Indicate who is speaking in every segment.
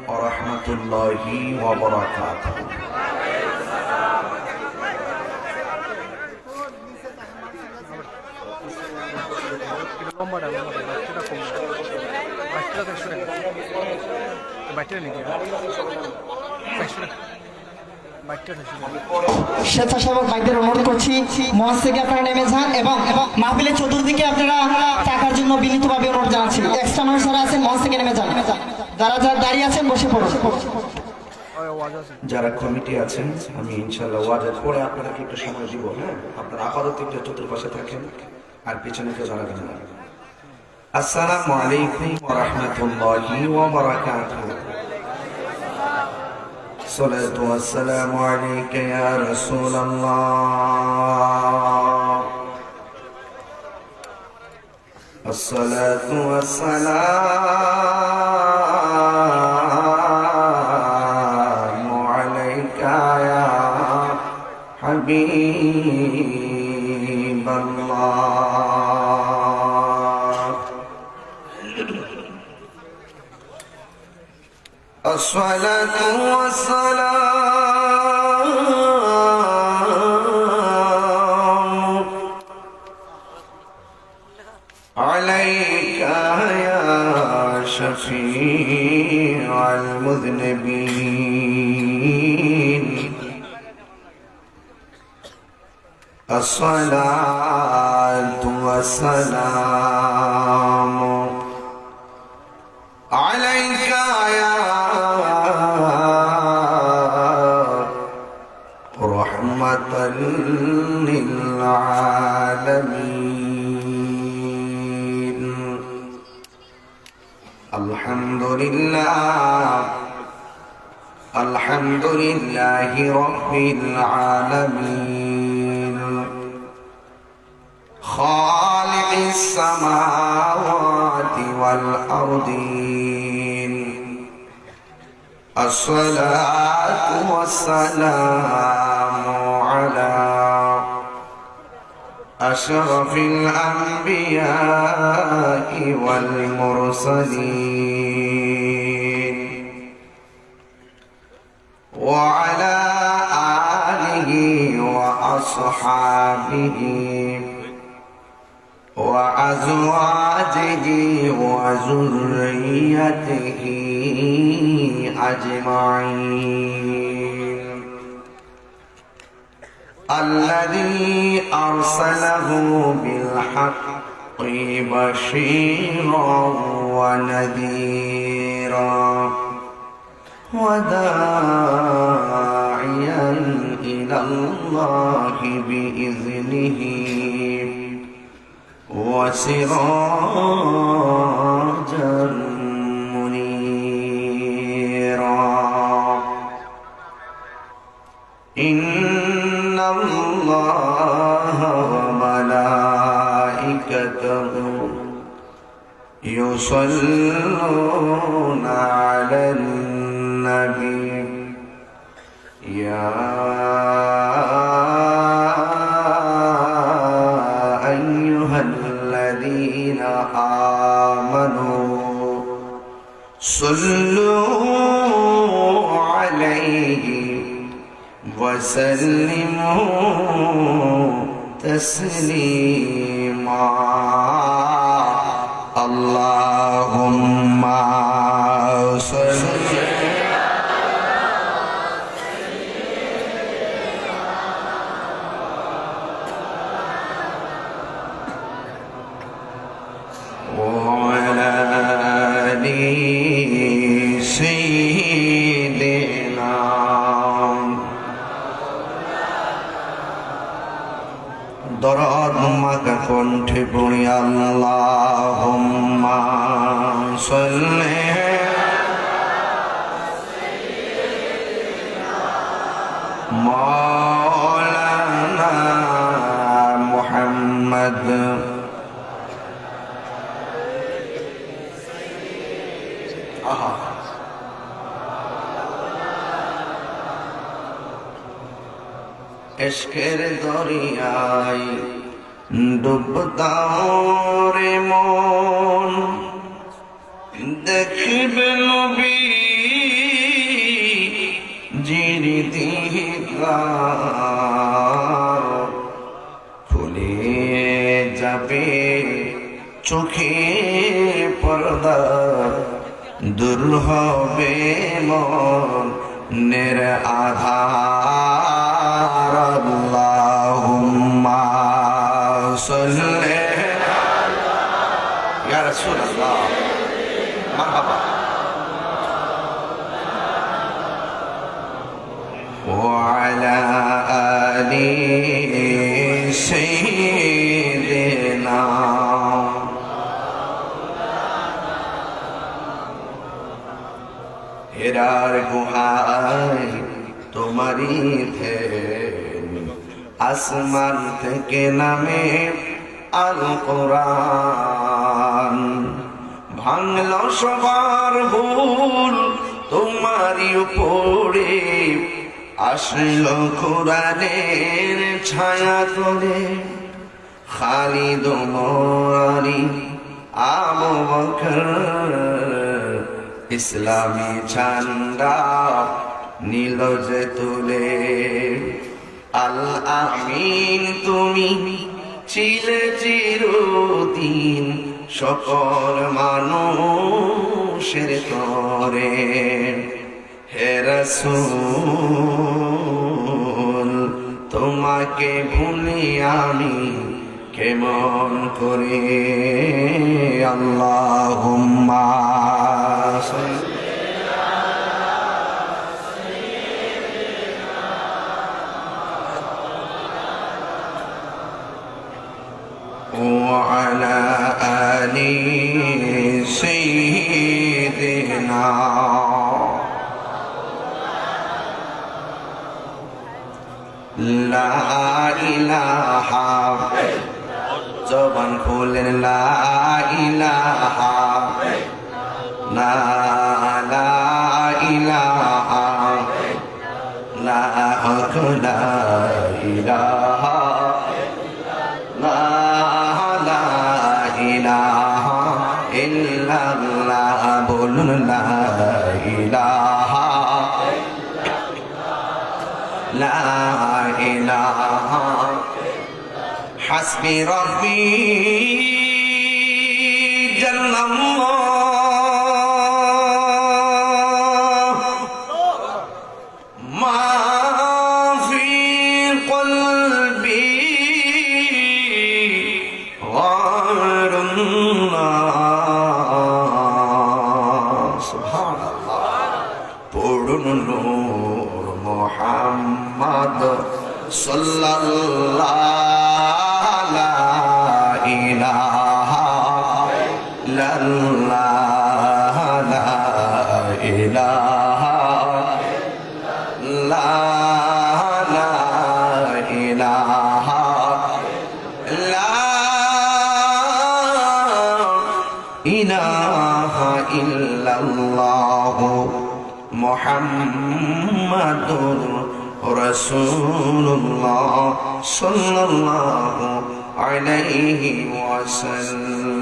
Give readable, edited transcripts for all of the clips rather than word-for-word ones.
Speaker 1: ওয়া রাহমাতুল্লাহি ওয়া বারাকাতুহু।
Speaker 2: স্বেচ্ছাসেবক ভাইদের অনুরোধ করছি মঞ্চ থেকে আপনারা নেমে যান এবং মাহফিলের চতুর্দিকে আপনারা টাকার জন্য বিনীতভাবে অনুরোধ জানাচ্ছি। এক্সট্রা মানুষ যারা আছেন মঞ্চ থেকে নেমে যান, যারা যারা দাঁড়িয়ে আছেন বসে পড়ুন।
Speaker 1: যারা কমিটি আছেন, আমি ইনশাআল্লাহ ওয়াজের পরে আপনাদেরকে একটু সময় দিব। হ্যাঁ, আপনারা আপাতত একটু চতুর্পাশে থাকেন আর পিছনে কেউ দাঁড়াবেন না। আসসালামু আলাইকুম ওয়া রাহমাতুল্লাহি ওয়া বারাকাতুহু। الصلاة والسلام عليك يا رسول الله. الصلاة والسلام عليك يا حبيب الله. الصلاة والسلام عليك يا شفيع المذنبين. الصلاة والسلام عليك يا رحمة للعالمين. الحمد لله، الحمد لله رب العالمين، خالق السماوات والأرضين. الصلاة والسلام على أشرف الأنبياء والمرسلين وعلى آله وأصحابه وأزواجه وذريته أجمعين. الذي أرسله بالحق بشيرا ونذيرا وداعيا إلى الله بإذنه وسراجا منيرا. إن الله وملائكته يصلون على النبي يا الذين آمنوا صلوا عليه وسلموا تسليما. اللهم صل وعلى آل سيدنا দরদ মাকা কণ্ঠে পড়ি আল্লাহুম্মা সাল্লি মাওলানা মুহাম্মদ ইশকের দরিয়ায় ডুব দাও রে মন, দেখবে নবী চোখে পর্দা দূর হবে মনের আধার আল্লাহুম্মা সাল্লি ইয়া রাসূলুল্লাহ মারহাবা وعلى آل سيدنا হেরার গুহায় তোমারি ধ্যান আসমান থেকে নামে আল কোরআন ভাঙল সবার ভুল তোমারি উপরে আসলো কোরআনের ছায়া তোলে খালিদ মোরারি আবু বকর ইসলামী ঝান্ডা নীল যে তুলে আল আমিন তুমি ছিলে চিরদিন সকল মানুষের তরে হে রাসূল তোমাকে ভুলি আমি কেমন করে আল্লাহুম্মা وعلى آل سيدنا لا إله জবান খুলেন লা ইলাহা লা ইলাহা লা ইলাহা লা ইলাহা ইল্লাল্লাহ বলুন লা ইলাহা লা ইলাহা হাসবি রব্বি জাল্লাল্লাহ মা ফি কলবি গায়রুল্লাহ সুবহানাল্লাহ পড়ুন নূর মুহাম্মদ সাল্লাল্লাহু মুহাম্মাদুর রাসূলুল্লাহ সাল্লাল্লাহু আলাইহি ওয়াসাল্লাম।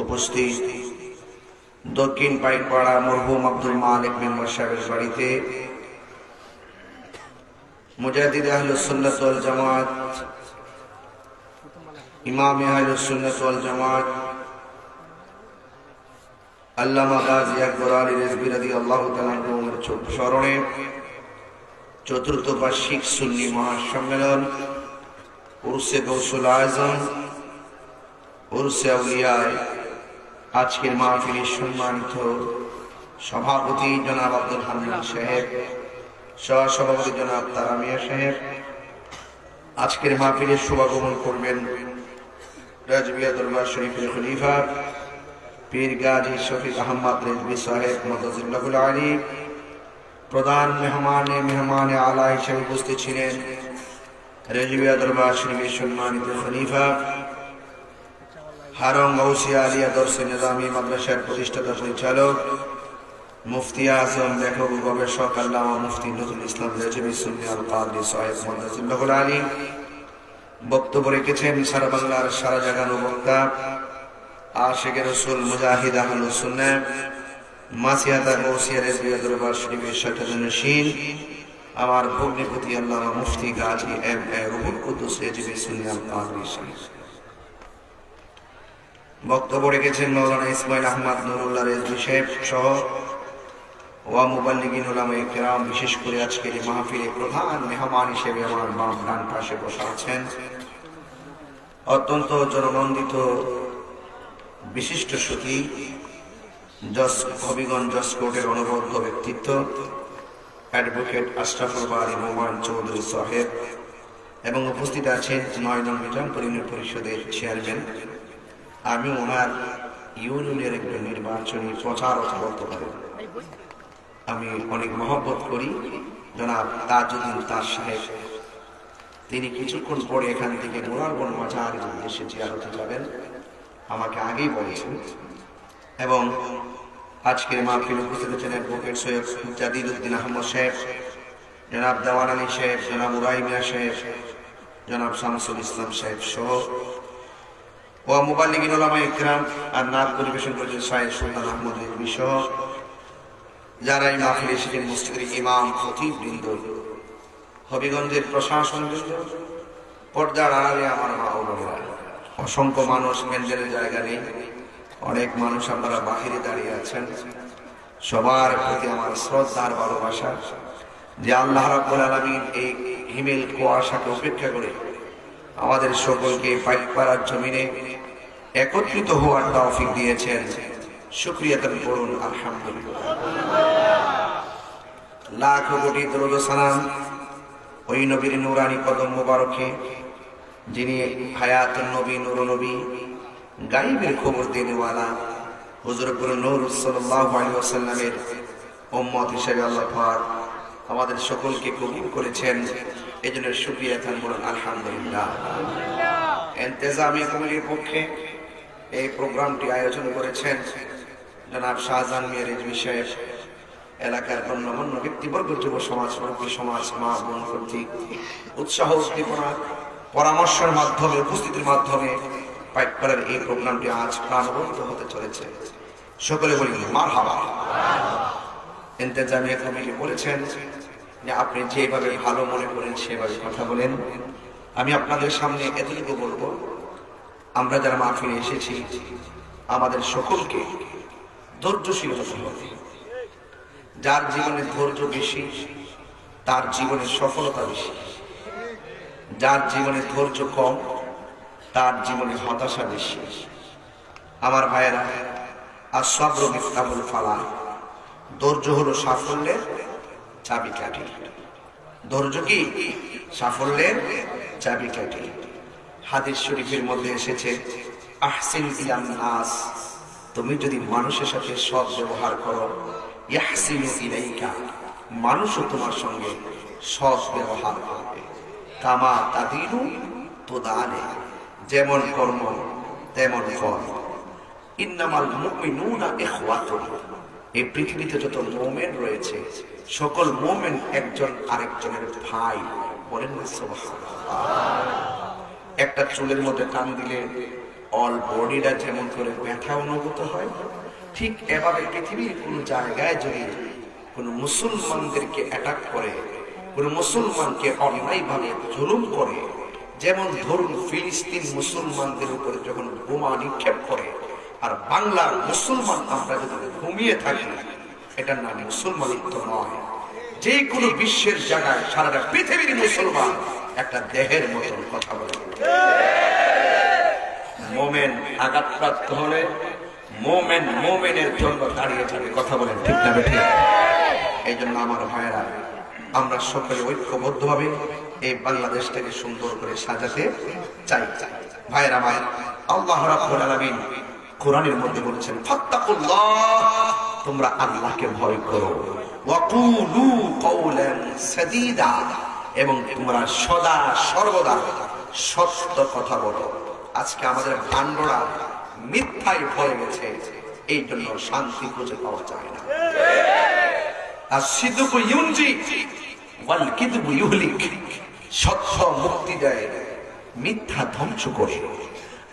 Speaker 1: উপস্থিত দক্ষিণ পাইকপাড়া মরহুম আব্দুল মালিক মেম্বার সাহেবের বাড়িতে মুজাহিদ আহলুস সুন্নাত ওয়াল জামাত ইমাম আহলুস সুন্নাত ওয়াল জামাত আল্লামা গাজী আকবর আলী রিজভী রাদিয়াল্লাহু তাআলা আনহুর স্মরণে চতুর্থ বার্ষিক সুন্নি মহাসম্মেলন উরসে গৌসুল আজম উরসে আউলিয়া আজকের মাহফিলের সম্মানিত সভাপতি জনাব আব্দুল হামিদ সাহেব, সহসভাপতি জনাব তারা মিয়া সাহেব, আজকের মাহফিলের শুভাগমন করবেন রাজবিয়া দরবার শরীফের খলিফা পীর গাজী শফিক আহমদ রিজভী সাহেব মাদাজিল্লাহুল আলী, প্রধান মেহমানে আলা হিসেবে উপস্থিত ছিলেন রাজবিয়া দরবার শরীফের সম্মানিত খলিফা হারম গৌসিয়া আলিয়া দরসে নিজামী মাদ্রাসার প্রতিষ্ঠাতা পরিচালক মুফতি আজম লেখক ও গবেষক আল্লামা মুফতি নজরুল ইসলাম রেজভী সুন্নি আল কাদরি সাহেব মাদাজিল্লাহুল আলী। বক্তব্য রেখেছেন সারা বাংলার সারা জাগানো বক্তা আশিকে রাসূল মুজাহিদ আহলুস সুন্নাহ মাসিয়াতা গৌসিয়া রিজভিয়া দরবার শরীফের শাখানশীন আমার ভগ্নিপতি আল্লামা মুফতি গাজী এম এ রুহুল কুদ্দুস রেজভী সুন্নাত কাদরী সাহেব। বক্তব্য রেখেছেন মাওলানা ইসমাইল আহমদ নুরুল্লাহ রেজভী সাহেব সহ ওয়া মুবাল্লিগিন উলামায়ে কিরাম। বিশেষ করে আজকের এই মাহফিলে প্রধান মেহমান হিসেবে আমার বাম ডান পাশে বসে আছেন অত্যন্ত জননন্দিত বিশিষ্ট সুধী হবিগঞ্জ জজ কোর্টের অনবদ্য ব্যক্তিত্ব অ্যাডভোকেট আশরাফুল বারী নোমান চৌধুরী সাহেব এবং উপস্থিত আছেন ৯ নং বিধানপুর ইউনিয়ন পরিষদের চেয়ারম্যান। আমি ওনার ইউনিয়নের একজন নির্বাচনী প্রচারক বলতে পারি। আমি অনেক মহব্বত করি জনাব তাজউদ্দিন তাজ সাহেব। তিনি কিছুক্ষণ পরে এখান থেকে মোরারবন বাজার উদ্দেশ্যে জিয়ারতে যাবেন, আমাকে আগেই বলেছেন। এবং আজকের মাহফিলে উপস্থিত আছেন অ্যাডভোকেট সৈয়দ জাদিদ উদ্দিন আহমদ সাহেব, জনাব দেওয়ান আলী সাহেব, জনাব উরাই মিয়া সাহেব, জনাব শামসুল ইসলাম সাহেব সহ ওয়া মুবাল্লিগিন উলামায়ে কিরাম আর নাত পরিবেশন করেছেন শাহেদ সুলতান আহমদ রেজভী সহ যারা এই মাহফিলে এসেছেন, মসজিদের ইমাম খতিব বৃন্দ, হবিগঞ্জের প্রশাসন বৃন্দ, পর্দার আড়ালে আমার মা ও বোনেরা, অসংখ্য মানুষ মেনজেলের জায়গা নেই, অনেক মানুষ আপনারা বাহিরে দাঁড়িয়ে আছেন। সবার প্রতি আমার শ্রদ্ধার ভালোবাসা যে আল্লাহ রাব্বুল আলামিন এই হিমেল কুয়াশাকে উপেক্ষা করে আমাদের সকলকে পাইকপাড়ার জমিনে একত্রিত হওয়ার তৌফিক দিয়েছেন। শুকরিয়া দান করুন আলহামদুলিল্লাহ। লাখ কোটি দরুদ ও সালাম ওই নবীর নূরানি কদম মোবারকে যিনি হায়াতুন নবী নূর নবী গায়বের খবর দেনেওয়ালা হুজুর নূর সাল্লাল্লাহু আলাইহি ওয়াসাল্লামের উম্মত হিসেবে আল্লাহ পাক আমাদের সকলকে কবুল করেছেন। এজন্য শুকরিয়া দান করুন আলহামদুলিল্লাহ। ইন্তেজামিয়া কমিটির পক্ষে এই প্রোগ্রামটি আয়োজন করেছেন জনাব শাহজাহান মিয়া রেজভী সাহেব, এলাকার গণ্যমান্য ব্যক্তিবর্গ, যুব সমাজ, মুরব্বী সমাজ, মা বোন কর্তৃক উৎসাহ উদ্দীপনা পরামর্শের মাধ্যমে উপস্থিতির মাধ্যমে পাইকপাড়ার এই প্রোগ্রামটি আজ প্রাণবন্ত হতে চলেছে। সকলে বলি মারহাবা। ইন্তেজামিয়া কমিটি বলেছেন যে আপনি যেভাবে ভালো মনে করেন সেভাবে কথা বলেন। আমি আপনাদের সামনে এতটুকু বলবো, আমরা যারা মাহফিলে এসেছি আমাদের সকলকে ধৈর্যশীল হতে হবে। যার জীবনে ধৈর্য বেশি তার জীবনে সফলতা বেশি, যার জীবনে ধৈর্য কম তার জীবনে হতাশা বেশি। আমার ভাইয়েরা, আস-সাবরু মিফতাহুল ফালাহ, ধৈর্য হলো সাফল্যের চাবিকাঠি। ধৈর্য কি? সাফল্যের চাবিকাঠি। হাদিস শরীফের মধ্যে এসেছে আহসিন ইলান নাস, তুমি যদি মানুষের সাথে সৎ ব্যবহার করো ইয়াহসিনু ইলাইকা, মানুষও তোমার সঙ্গে সৎ ব্যবহার করবে। কামা তাদিনু তুদানে, যেমন কর্ম তেমন ফল। ইন্নামাল মুমিনুনা ইখওয়াতুন, এই পৃথিবীতে যত মুমিন রয়েছে সকল মুমিন একজন আরেকজনের ভাই। বলেন না সুবহানাল্লাহ। একটা চুলের মধ্যে টান দিলে অল বডিটা যেমন করে ব্যথা অনুভূত হয়, ঠিক এভাবে পৃথিবীর কোন জায়গায় যদি কোন মুসলমানদেরকে অ্যাটাক করে, কোন মুসলমানকে অন্যায়ভাবে জুলুম করে, যেমন ধরুন ফিলিস্তিন মুসলমানদের উপরে যখন বোমা নিক্ষেপ করে আর বাংলার মুসলমান আমরা যদি ঘুমিয়ে থাকি, এটার নাম মুসলমানিত্ব নয়। যে কোনো বিশ্বের জায়গায় সারাটা পৃথিবীর মুসলমান একটা দেহের মতন কথা বলে। মোমেন আঘাতপ্রাপ্ত হলে মোমেন মোমেনের জন্য দাঁড়িয়ে যাবে। কথা বলেন ঠিক না ঠিক? এই জন্য আমার ভাইয়েরা, আমরা সকলে ঐক্যবদ্ধভাবে এই বাংলাদেশটাকে সুন্দর করে সাজাতে চাই। ভাইয়েরা আমার, আল্লাহ রাব্বুল আলামিন কোরআনের মধ্যে বলেছেন ফাত্তাকুল্লাহ, তোমরা আল্লাহকে ভয় করো, ওয়াকুলু কওলান সাদীদা, এবং তোমরা সদা সর্বদা সত্য কথা বলো। আজকে আমাদের ভান্ডরা মিথ্যায় ভরে গেছে, এই জন্য শান্তি খুঁজে পাওয়া যায় না। আর সিদকু ইউনজি ওয়াল কিযবু ইউহলিক, সত্য মুক্তি দেয়, মিথ্যা ধ্বংস করে।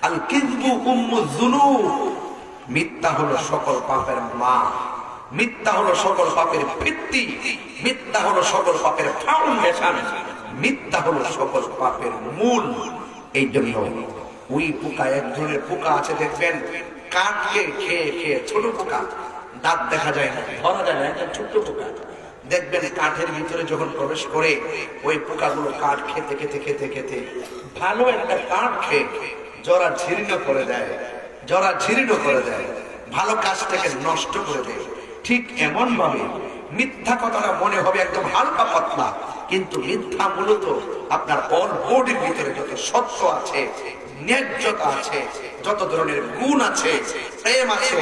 Speaker 1: আল কিযবু উম্মুয যুনুব, মিথ্যা হলো সকল পাপের মা। মিথ্যা হলো সকল পাপের ভিত্তি, মিথ্যা হলো সকল পাপের ফাউন্ডেশন, মিথ্যা হলো সকল পাপের মূল। এই জন্য ওই পোকা, এক ধরনের পোকা আছে দেখবেন, কাঠকে খেয়ে খেয়ে, ছোট পোকা, দাঁত দেখা যায় না, ধরা যায় না, একটা ছোট্ট পোকা দেখবেন কাঠের ভিতরে যখন প্রবেশ করে, ওই পোকাগুলো কাঠ খেতে খেতে খেতে খেতে ভালো একটা কাঠ খেয়ে জরা ঝীর্ণ করে দেয়, জরা জীর্ণ করে দেয়, ভালো কাজটাকে নষ্ট করে দেয়। ঠিক এমন ভাবে মিথ্যা কথাটা মনে হবে একদম হালকা পাতলা, কিন্তু মিথ্যা মূলত আপনার অল বডির ভিতরে যত সত্য আছে, ন্যায্যতা আছে, যত ধরনের গুণ আছে, প্রেম আছে,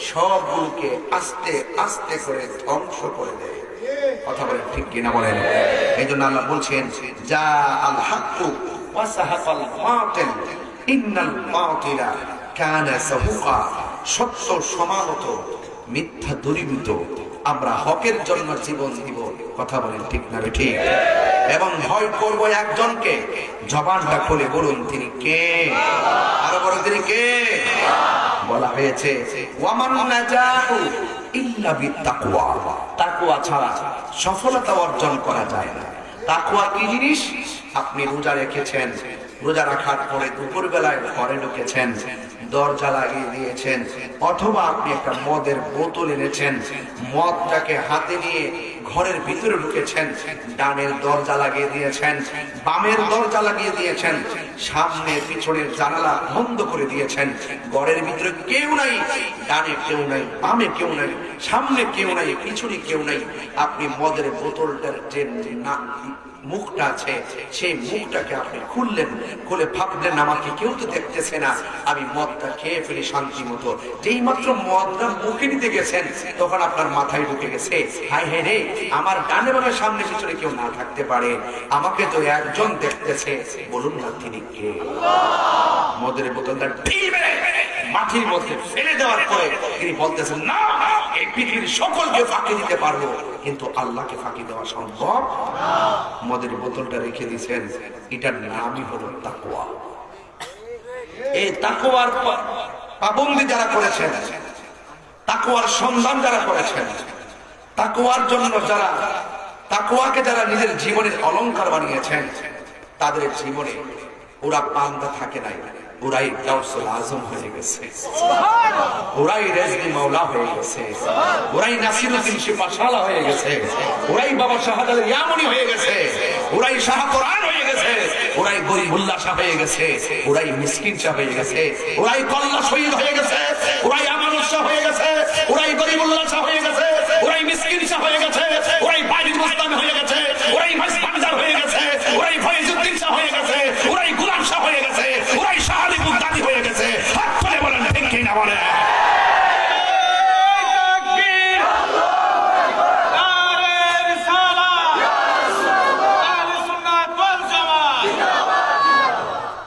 Speaker 1: সবগুলোকে আস্তে আস্তে করে ধ্বংস করে দেয়। কথা বলেন ঠিক কিনা বলেন? এই জন্য আল্লাহ বলছেন, যা আল হাক্কু ওয়া সাহাকাল বাতিল ইন্নাল বাতিলা কানা সাহুকা। সত্য সমাগত, মিথ্যা দূরীভূত। আমরা হকের জন্য জীবন দিব। কথা বলেন ঠিক না ঠিক? এবং ভয় করব একজনকে, জবানটা খুলে বলুন তিনি কে? আরো বলুন তিনি কে? বলা হয়েছে ওয়ামান নাজাহু ইল্লা বিত্তাকওয়া। তাকওয়া ছাড়া সফলতা অর্জন করা যায় না। তাকওয়া কি জিনিস? আপনি রোজা রেখেছেন, রোজা রাখার পরে দুপুর বেলায় ঘরে ঢুকেছেন, দরজা লাগিয়ে দিয়েছেন, অথবা আপনি একটা মদের বোতল এনেছেন, মদটাকে হাতে নিয়ে ঘরের ভিতরে ঢুকেছেন, ডানের দরজা লাগিয়ে দিয়েছেন, বামের দরজা লাগিয়ে দিয়েছেন, সামনে পিছনের জানালা বন্ধ করে দিয়েছেন, ঘরের ভিতরে কেউ নাই, ডানে কেউ নাই, বামে কেউ নাই, সামনে কেউ নাই, পিছনে কেউ নাই। আপনি মদের বোতলটার যে না মুখটা আছে, সেই মুখটাকে আপনি খুললেন, খুলে ভাবলেন আমাকে কেউ তো দেখতেছে না, আমি মদটা খেয়ে ফেলি শান্তি মতো। যেই মাত্র মদটা মুখে নিতে গেছেন, তখন আপনার মাথায় ঢুকে গেছে, হায় হায় রে, আমার ডানে বামে সামনে পিছনে কেউ না থাকতে পারে, আমাকে তো একজন দেখতেছে। বলুন না তিনি কে? মদের বোতলটা মাটির মধ্যে ফেলে দেওয়ার পরে তিনি বলতেছেন, না, এই পৃথিবীর সকলকে ফাঁকি দিতে পারবো, কিন্তু আল্লাহকে ফাঁকি দেওয়া সম্ভব। মদের বোতলটা রেখে দিয়েছেন, এটার নামই হলো তাকওয়া। এই তাকওয়ার পাবন্দি যারা করেছেন, তাকওয়ার সন্ধান যারা করেছেন, তাকওয়ার জন্য যারা, তাকওয়াকে যারা নিজের জীবনের অলংকার বানিয়েছেন, তাদের জীবনে ওরা বান্দা থাকে নাই, ওরাই গাউসুল আজম হয়ে গেছে, ওরাই রেজবি মাওলা হয়ে গেছে, ওরাই নাসিরুদ্দিন শিফাশালা হয়ে গেছে, ওরাই বাবা শাহাদাত ইয়ামনি হয়ে গেছে, ওরাই শাহ কোরআন হয়ে গেছে, ওরাই গরিবুল্লাহ শাহ হয়ে গেছে, ওরাই মিসকিন শাহ হয়ে গেছে, ওরাই কল্লা শহীদ হয়ে গেছে, ওরাই আমানুল শাহ হয়ে গেছে, ওরাই গরিবুল্লাহ শাহ হয়ে গেছে, ওরাই মিসকিন শাহ হয়ে গেছে, ওরাই বাইরুল মুস্তান হয়ে গেছে, ওরাই মাসবান্দার হয়ে গেছে, ওরাই ফয়জুদ্দিন শাহ হয়ে গেছে, ওরাই গোলাম শাহ হয়ে গেছে, ওরাই শাহ আলী মুদানি হয়ে গেছে। হাত তুলে বলেন ঠিক কি না বলেন?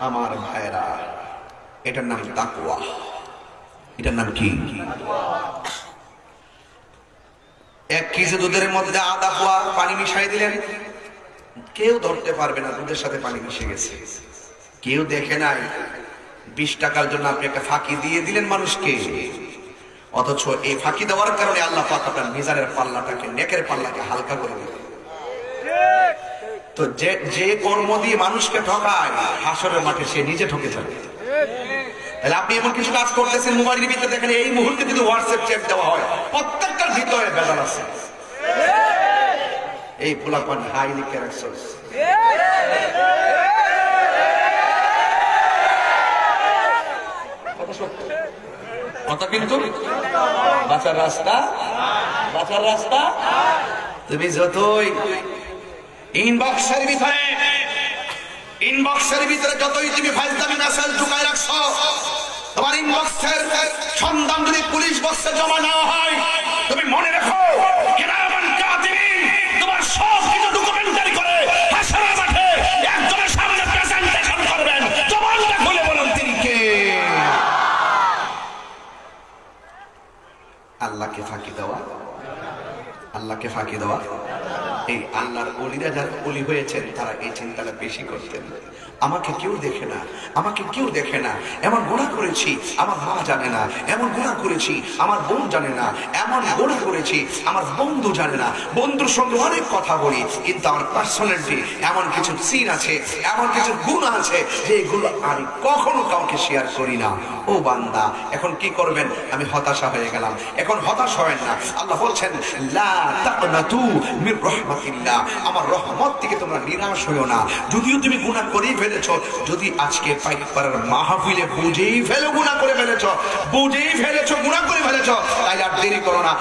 Speaker 1: আমার ভাইরা, এটার নাম তাকওয়া। এটার নাম কি? এক কেজি দুধের মধ্যে আধা পোয়া পানি মিশাই দিলেন, কেউ ধরতে পারবে না দুধের সাথে পানি মিশে গেছে, কেউ দেখে নাই। 20 টাকার জন্য আপনি একটা ফাঁকি দিয়ে দিলেন মানুষকে, অথচ এই ফাঁকি দেওয়ার কারণে আল্লাহ পাক আপনার মিজানের পাল্লাটাকে, নেকের পাল্লাকে হালকা করে দিলেন। তো যে কর্ম দিয়ে মানুষকে ঠকায়, হাসরের মাঠে সে নিজে ঠকে যাবে। তাহলে আপনি এমন কিছু কাজ করতেছেন, মোবাইলের ভিতরে দেখেন, এই মুহূর্তে যদি হোয়াটসঅ্যাপ চ্যাট দেওয়া হয়, প্রত্যেকটার ভিতরে ভেজাল আছে। এই পোলাপান হাইলি ক্যারেক্টার, কথা কিন্তু বাঁচার রাস্তা, বাঁচার রাস্তা। তুমি যতই ইনবক্সের ভিতরে যতই তুমি ফাইলদামি মেসেজ ঢুকায় রাখছো, তোমার ইনবক্সের সন্ধান যদি পুলিশ বক্সে জমা নেওয়া হয়, তুমি মনে রাখো কিরামান কাতিবিন তোমার সব কিছু ডকুমেন্টারি করে হাসরের মাঠে একজনের সামনে প্রেজেন্টেশন করবেন। জবানটা খুলে বলুন তিনি কে? আল্লাহকে ফাঁকি দেওয়া, আল্লাহকে ফাঁকি দেওয়া। এই আল্লাহর ওলিরা যারা ওলি হয়েছেন তারা এই চিন্তাটা বেশি করতেন। আমাকে কেউ দেখে না, আমাকে কেউ দেখে না, এমন গুনাহ করেছি আমার মা জানে না, এমন গুনাহ করেছি আমার বোন জানে না, এমন গুনাহ করেছি আমার বন্ধু জানে না। বন্ধুর সঙ্গে অনেক কথা বলি, কিন্তু আমার পার্সোনালিটি এমন কিছু সিন আছে, এমন কিছু গুণ আছে যেগুলো আমি কখনো কাউকে শেয়ার করি না। ও বান্দা, এখন কি করবেন? আমি হতাশা হয়ে গেলাম, এখন হতাশ হবেন না। আল্লাহ বলছেন লা তাকনাতু মির রাহমাতিল্লাহ, আমার রহমত থেকে তোমরা নিরাশ হইও না। যদিও তুমি গুনাহ করেই ফেলেছো, যদি আজকে পাইকপাড়ার মাহফিলে বুঝেই ফেলো গুনাহ করে ফেলেছো, বুঝেই ফেলেছো গুনাহ করে ফেলেছো, তাই আর দেরি করো না।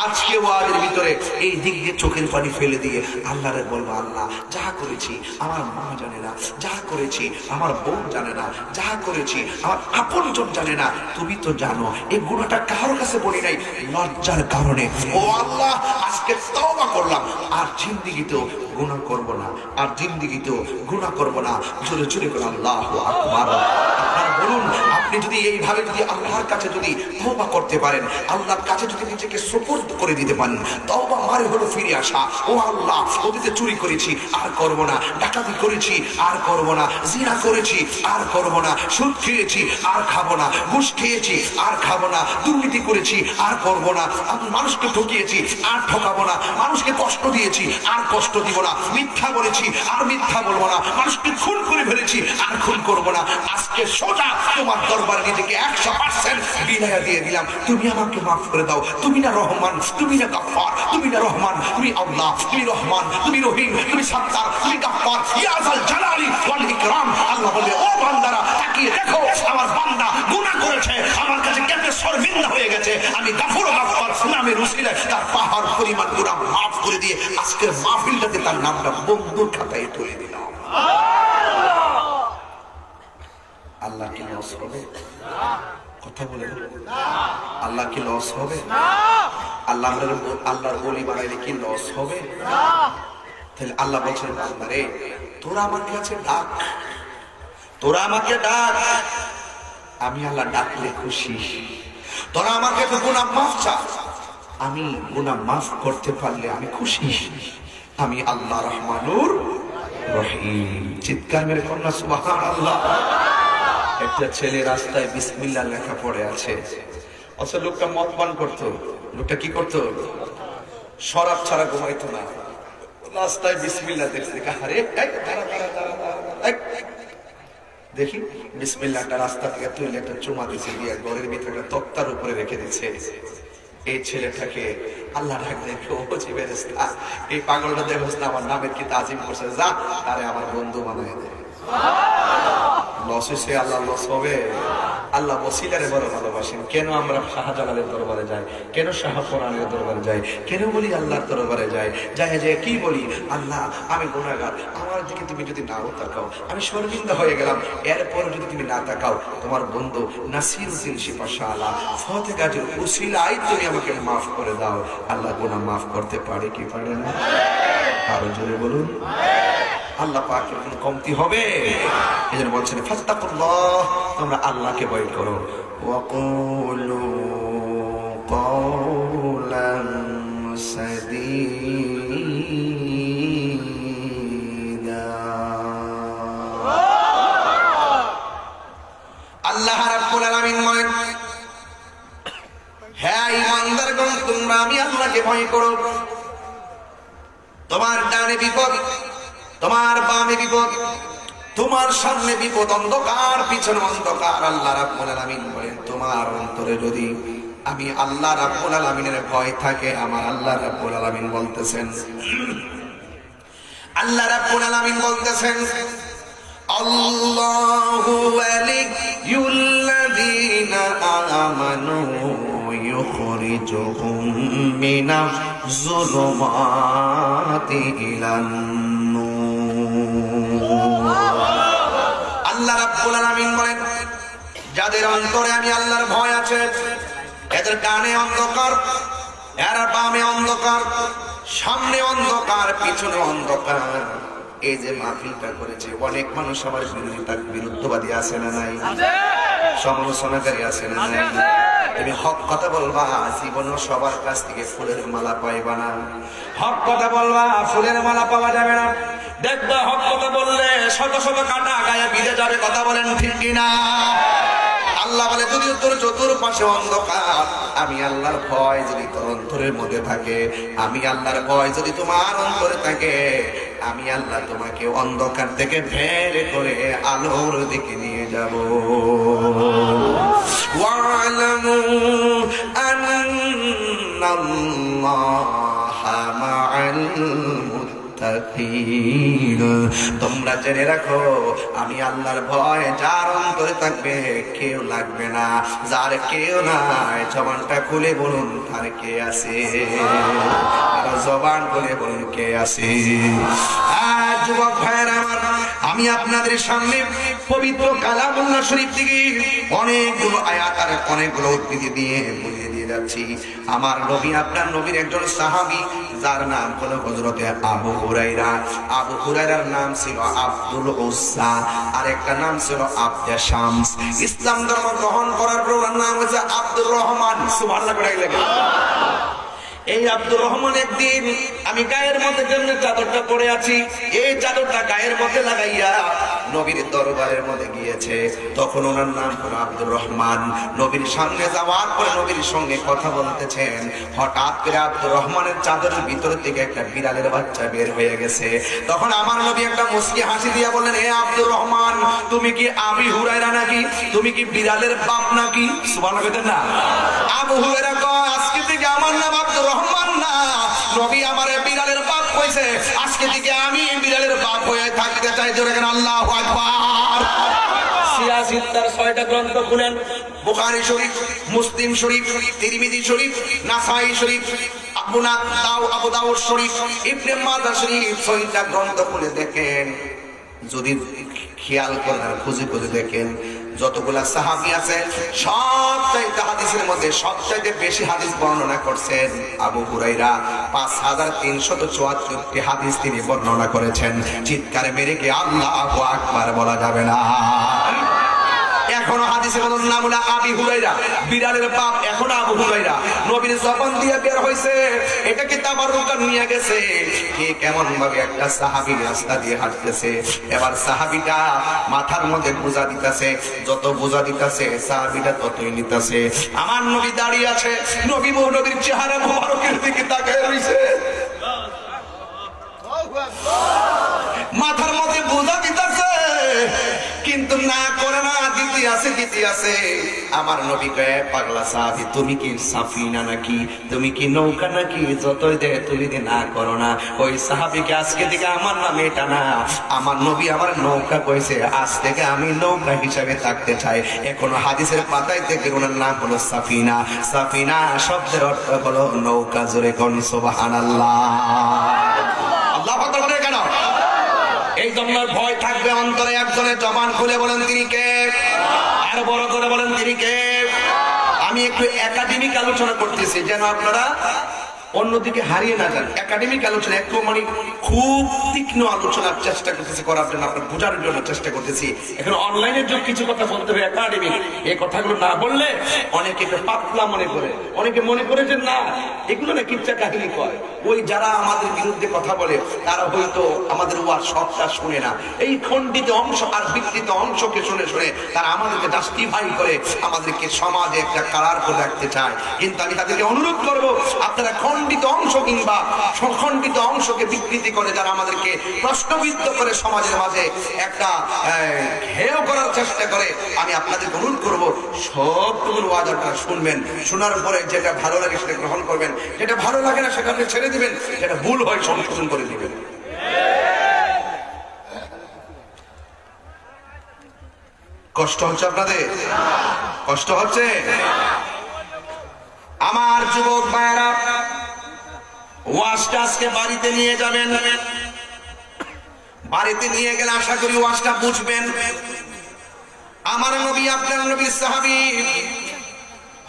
Speaker 1: আজকে ওয়াজের ভিতরে এই দিক দিয়ে চোখের পানি ফেলে দিয়ে আল্লাহরে বলবো, আল্লাহ যা করেছি আমার মা জানে না, যা করেছি আমার বোন জানে না, যা করেছি আমার আপনজন জানে না, তুমি তো জানো। এই গুনাহটা কারোর কাছে বলি নাই লজ্জার কারণে। ও আল্লাহ, আজকে তওবা করলাম, আর জিন্দেগিতেও গুনাহ করব না, আর জিন্দেগিতেও গুনাহ করব না। জোরে জোরে করে আল্লাহু আকবার। আপনারা বলুন, আপনি যদি এইভাবে যদি আল্লাহর কাছে যদি তওবা করতে পারেন, আল্লাহর কাছে যদি নিজেকে সুপর্দ করে দিতে পারেন, তওবা মানে হলো ফিরে আসা। ও আল্লাহ, অতীতে চুরি করেছি আর করব না, ডাকাতি করেছি আর করব না, জিনা করেছি আর করব না, সুদ খেয়েছি আর খাবো না, ঘুষ খেয়েছি আর খাবো না, দুর্নীতি করেছি আর করব না, আমি মানুষকে ঠকিয়েছি আর ঠকাবো না, মানুষকে কষ্ট দিয়েছি আর কষ্ট দিব না, মিথ্যা বলেছি আর মিথ্যা বলবো না, মানুষকে খুন করে ফেলেছি আর খুন করব না। আজকে সোজা তোমার দরবারে নিজেকে 100% বিদায় দিয়ে দিলাম। তুমি আমাকে মাফ করে দাও। তুমি না রহমান, তুমি না গাফফার, তুমি না রহমান, তুমি আল্লাহ, তুমি রহমান, তুমি রহিম, তুমি সাত্তার, তুমি গাফফার, ইয়া যাল জালালি ওয়াল ইকরাম। আল্লাহ বলে, ও বান্দারা তাকিয়ে দেখো, আমার বান্দা গুনাহ করেছে, আমার কাছে কেমনে শর্মিন্দা হয়ে গেছে। আমি গাফুর গাফফার নামের উসিলায় তার পাহাড় পরিমাণ গুনাহ মাফ করে দিয়ে আজকের মাহফিলটাতে তার নামটা বন্ধুর খাতায় তুলে দিলাম। আল্লাহ কি লস হবে? কথা বলে আল্লাহ কি লস হবে? আল্লাহর বলি বানাইলে কি লস হবে? তাহলে আল্লাহ বলছেন, বান্দারে তোরা আমার কাছে ডাক, তোরা আমাকে ডাক, আমি আল্লাহ ডাকলে খুশি। তোরা আমাকে গুনাহ মাফ চা, আমি গুনাহ মাফ করতে পারলে আমি খুশি। আমি আল্লাহ রহমানুর রহিম। চিৎকার মেরে কন্যা সুবহানাল্লাহ। একটা ছেলে রাস্তায় বিসমিল্লাহ লেখা পড়ে আছে, অথচ লোকটা মদ পান করতো। লোকটা কি করতো? শরাব ছাড়া ঘুমাইতো না। রাস্তায় বিসমিল্লাহ দেখছে, আরে দেখি বিসমিল্লাহটা রাস্তা থেকে তুলে একটা চুমা দিচ্ছে, দিয়ে ঘরের ভিতরে একটা তক্তার উপরে রেখে দিচ্ছে। এই ছেলেটাকে আল্লাহ ডাক দেখে, ও বেরেস্তা, এই পাগলটা দেখোস না আমার নামের কি তাজিম করছে, যা তারে আমার বন্ধু বানায় দে। লস হয়েছে, আল্লাহ লস হবে? আল্লাহ ওসিলারে বড় ভালোবাসেন। কেন আমরা শাহজালালের দরবারে যাই, কেন শাহপুরানের দরবারে যাই, কেন বলি আল্লাহর দরবারে যাই? যাই যে কি বলি, আল্লাহ আমি গুনাহগার, আমার দিকে তুমি যদি নাও তাকাও, আমি শর্মিন্দা হয়ে গেলাম। এরপর যদি তুমি না তাকাও, তোমার বন্ধু নাসিরউদ্দিন শিপাশালা ফতে গাজীর উসিলায় তুমি আমাকে মাফ করে দাও। আল্লাহ গুনাহ মাফ করতে পারে কি পারে না? আরো জোরে বলুন। আল্লাহ পাকের কোনো কমতি হবে? এজন্য বলছেন ফাত্তাকুল্লাহ, তোমরা আল্লাহকে ভয় করো। ওয়াকুলু কাওলান সাদীদা। আল্লাহ রাব্বুল আলামিন বলেন, হে ঈমানদারগণ, তোমরা আমি আল্লাহকে ভয় করো। তোমার ডানে বিপদ, তোমার বামে বিপদ, তোমার সামনে বিপদ, অন্ধকার পিছনে অন্ধকার। আল্লাহ রাব্বুল আলামিন বলেন, তোমার অন্তরে যদি আমি আল্লাহ রাব্বুল আলামিনের ভয় থাকে, আমার আল্লাহ রাব্বুল আলামিন বলতেছেন, আল্লাহ রাব্বুল আলামিন বলতেছেন, আল্লাহু ওয়ালিয়ুল্লাযীনা আমানু ইউখরিজুহুম মিনাজ-যুলুমাতি ইলান-নূর। আল্লাহ রাব্বুল আলামিন বলেন, যাদের অন্তরে আমি আল্লাহর ভয় আছে, এদের ডানে অন্ধকার, এর বামে অন্ধকার, সামনে অন্ধকার, পিছনে অন্ধকার। এই যে মাহফিলটা করেছে, অনেক মানুষ আমার বিরোধিতা বিরুদ্ধবাদী আছে না নাই? সমালোচনাকারী আছে না নাই? তুমি হক কথা বলবা, জীবনে সবার কাছ থেকে ফুলের মালা পাইবা না। হক কথা বলবা, ফুলের মালা পাওয়া যাবে না। দেখবা হক কথা বললে শত শত কাটা গায়ে বিঁধে যাবে। কথা বলেন ঠিক কিনা? আল্লাহ বলে যদি তোর চতুর্পাশে অন্ধকার, আমি আল্লাহর ভয় যদি তোর অন্তরের মধ্যে থাকে, আমি আল্লাহর ভয় যদি তোমার অন্তরে থাকে, আমি আল্লাহ তোমাকে অন্ধকার থেকে বের করে আলোর দিকে নিয়ে যাব। ওয়া'লামু আন্নাল্লাহা মা'আল মুত্তাকিন। তোমরা জেনে রাখো, আমি আল্লাহর ভয় যার অন্তরে থাকবে কেউ লাগবে না। যার কেউ নাই, জবানটা খুলে বলুন তার কে আছে? আর জবান খুলে বলুন কে আছে? যুবক ভাইয়েরা আমার, আমি আপনাদের সামনে পবিত্র কালামুল্লাহ শরীফ থেকে অনেকগুলো আয়াত আর অনেকগুলো উদ্ধৃতি দিয়ে বুঝিয়ে দিয়ে যাচ্ছি। আমার নবী, আপনার নবীর একজন সাহাবী, যার নাম হলো হযরতে আবু হুরায়রা। আবু হুরায়রার নাম ছিল আব্দুল উজ্জা, আর একটা নাম ছিল আব্দে শামস। ইসলাম ধর্ম গ্রহণ করার পর ওনার নাম হচ্ছে আব্দুর রহমান। সুবহানাল্লাহ করে লাগে। এই আব্দুর রহমান একদিন, আমি গায়ের মধ্যে যেমন চাদরটা পরে আছি, এই চাদরটা গায়ের মধ্যে লাগাইয়া নবীর দরবারের মধ্যে গিয়েছে। তখন ওনার নাম হলো আব্দুর রহমান। নবীর সামনে যাওয়ার পরে নবীর সঙ্গে কথা বলতেছেন, হঠাৎ করে আব্দুর রহমানের চাদরের ভিতর থেকে একটা বিড়ালের বাচ্চা বের হয়ে গেছে। তখন আমার নবী একটা মুস্কি হাসি দিয়ে বললেন, হে আব্দুর রহমান, তুমি কি আবু হুরায়রা নাকি? তুমি কি বিড়ালের বাপ নাকি? সুবহানাল্লাহ না? আবু হুরায়রা কয়, আজকে থেকে আমার নাম আব্দুর রহমান না, নবী আমারে বিড়ালের বাপ কইছে, আজকে থেকে আমি বিড়ালের বাপ হয়ে থাকতে চাই। জোরে কেন আল্লাহু আকবার। সিয়াসিত তার 6টা গ্রন্থ খুলেন, বুখারী শরীফ, মুসলিম শরীফ, তিরমিজি শরীফ, নাসাই শরীফ, আবু দাউদ শরীফ, ইবনে মাজাহ শরীফ, 6টা গ্রন্থ খুলে দেখেন। যদি খেয়াল করেন, খুঁজে খুঁজে দেখেন, যতগুলা সাহাবী আছে সবচাইতে হাদিসের মধ্যে সবচাইতে বেশি হাদিস বর্ণনা করছেন আবু হুরায়রা। 5374টি হাদিস তিনি বর্ণনা করেছেন। চিৎকারে মেরে গিয়ে আল্লাহু আকবার বলা যাবে না? এখনো হাদিসের মধ্যে নাম হলো আবু হুরায়রা, বিড়ালের বাপ এখনো আবু হুরায়রা। নবীর জবান দিয়ে বের হইছে, এটাকে তাবাররুকান নিয়ে গেছে। কে কেমন ভাবে একটা সাহাবী রাস্তা দিয়ে হাঁটতেছে, এবার সাহাবীটা মাথার মধ্যে বোঝা দিতেছে, যত বোঝা দিতেছে সাহাবীটা ততই নিতেছে। আমার নবী দাঁড়িয়ে আছে, নবী নবীর চেহারা মোবারকের দিকে তাকিয়ে রইছে, মাথার মধ্যে বোঝা দিতেছে, কিন্তু না করে না, দিতে আছে। আমার নবী কয়, পাগলা সাহাবী, তুমি কি সাফিনা নাকি? তুমি কি নৌকা নাকি? যতই দে তুমি দি না করো না। ওই সাহাবীকে আজকে থেকে আমার নাম এটা না, আমার নবী আমার নৌকা কইছে, আজ থেকে আমি নৌকা হিসাবে থাকতে চাই। এখনো হাদিসের পাতায় থেকে ওনার নাম হলো সাফিনা। সাফিনা শব্দের অর্থ হলো নৌকা। জোরে কোন সুবহানাল্লাহ। আল্লাহু আকবার বলে কেন? এই জন্য ভয় থাকবে অন্তরে। একজনের জবান খুলে বলেন তিনি কে? আর বড় করে বলেন তিনি কে? আমি একটু একাডেমিক আলোচনা করতেছি, যেন আপনারা অন্যদিকে হারিয়ে না যান। একাডেমিক আলোচনা একটু মানে খুব তীক্ষ্ণ আলোচনার চেষ্টা করতেছি, করার জন্য আপনার বোঝার জন্য চেষ্টা করতেছি। এখন অনলাইনের যুগ, কিছু কথা বলতে হবে একাডেমিক। এই কথাগুলো না বললে অনেকে এটা পাতলা মনে করে, অনেকে মনে করে যে না এগুলো না কিচ্ছা কাহিনী কয়। ওই যারা আমাদের বিরুদ্ধে কথা বলে তারা হয়তো আমাদের ওয়াজ সবটা শুনে না, এই খণ্ডিত অংশ আর বিকৃত অংশকে শুনে শুনে তারা আমাদেরকে জাস্টিফাই করে, আমাদেরকে সমাজে একটা কালার করে রাখতে চায়। কিন্তু আমি তাদেরকে অনুরোধ করবো, আপনারা খণ্ডিত অংশ কিংবা খণ্ডিত অংশকে বিকৃতি করে যারা আমাদেরকে প্রশ্নবিদ্ধ করে সমাজের মাঝে একটা হেয় করার চেষ্টা করে, আমি আপনাদের অনুরোধ করবো সবটুকুন ওয়াজ আপনারা শুনবেন। শোনার পরে যেটা ভালো লাগে সেটা গ্রহণ করবেন, যেটা ভালো লাগে না সেটা ছেড়ে দিবেন, যেটা ভুল হয় সংশোধন করে দিবেন। কষ্ট হচ্ছে আপনাদের? কষ্ট হচ্ছে? আমার যুবক ভাইরা, ওয়াজটা আজকে বাড়িতে নিয়ে যাবেন। বাড়িতে নিয়ে গেলে আশা করি ওয়াজটা বুঝবেন। আমার নবী, আপনার নবী সাহাবী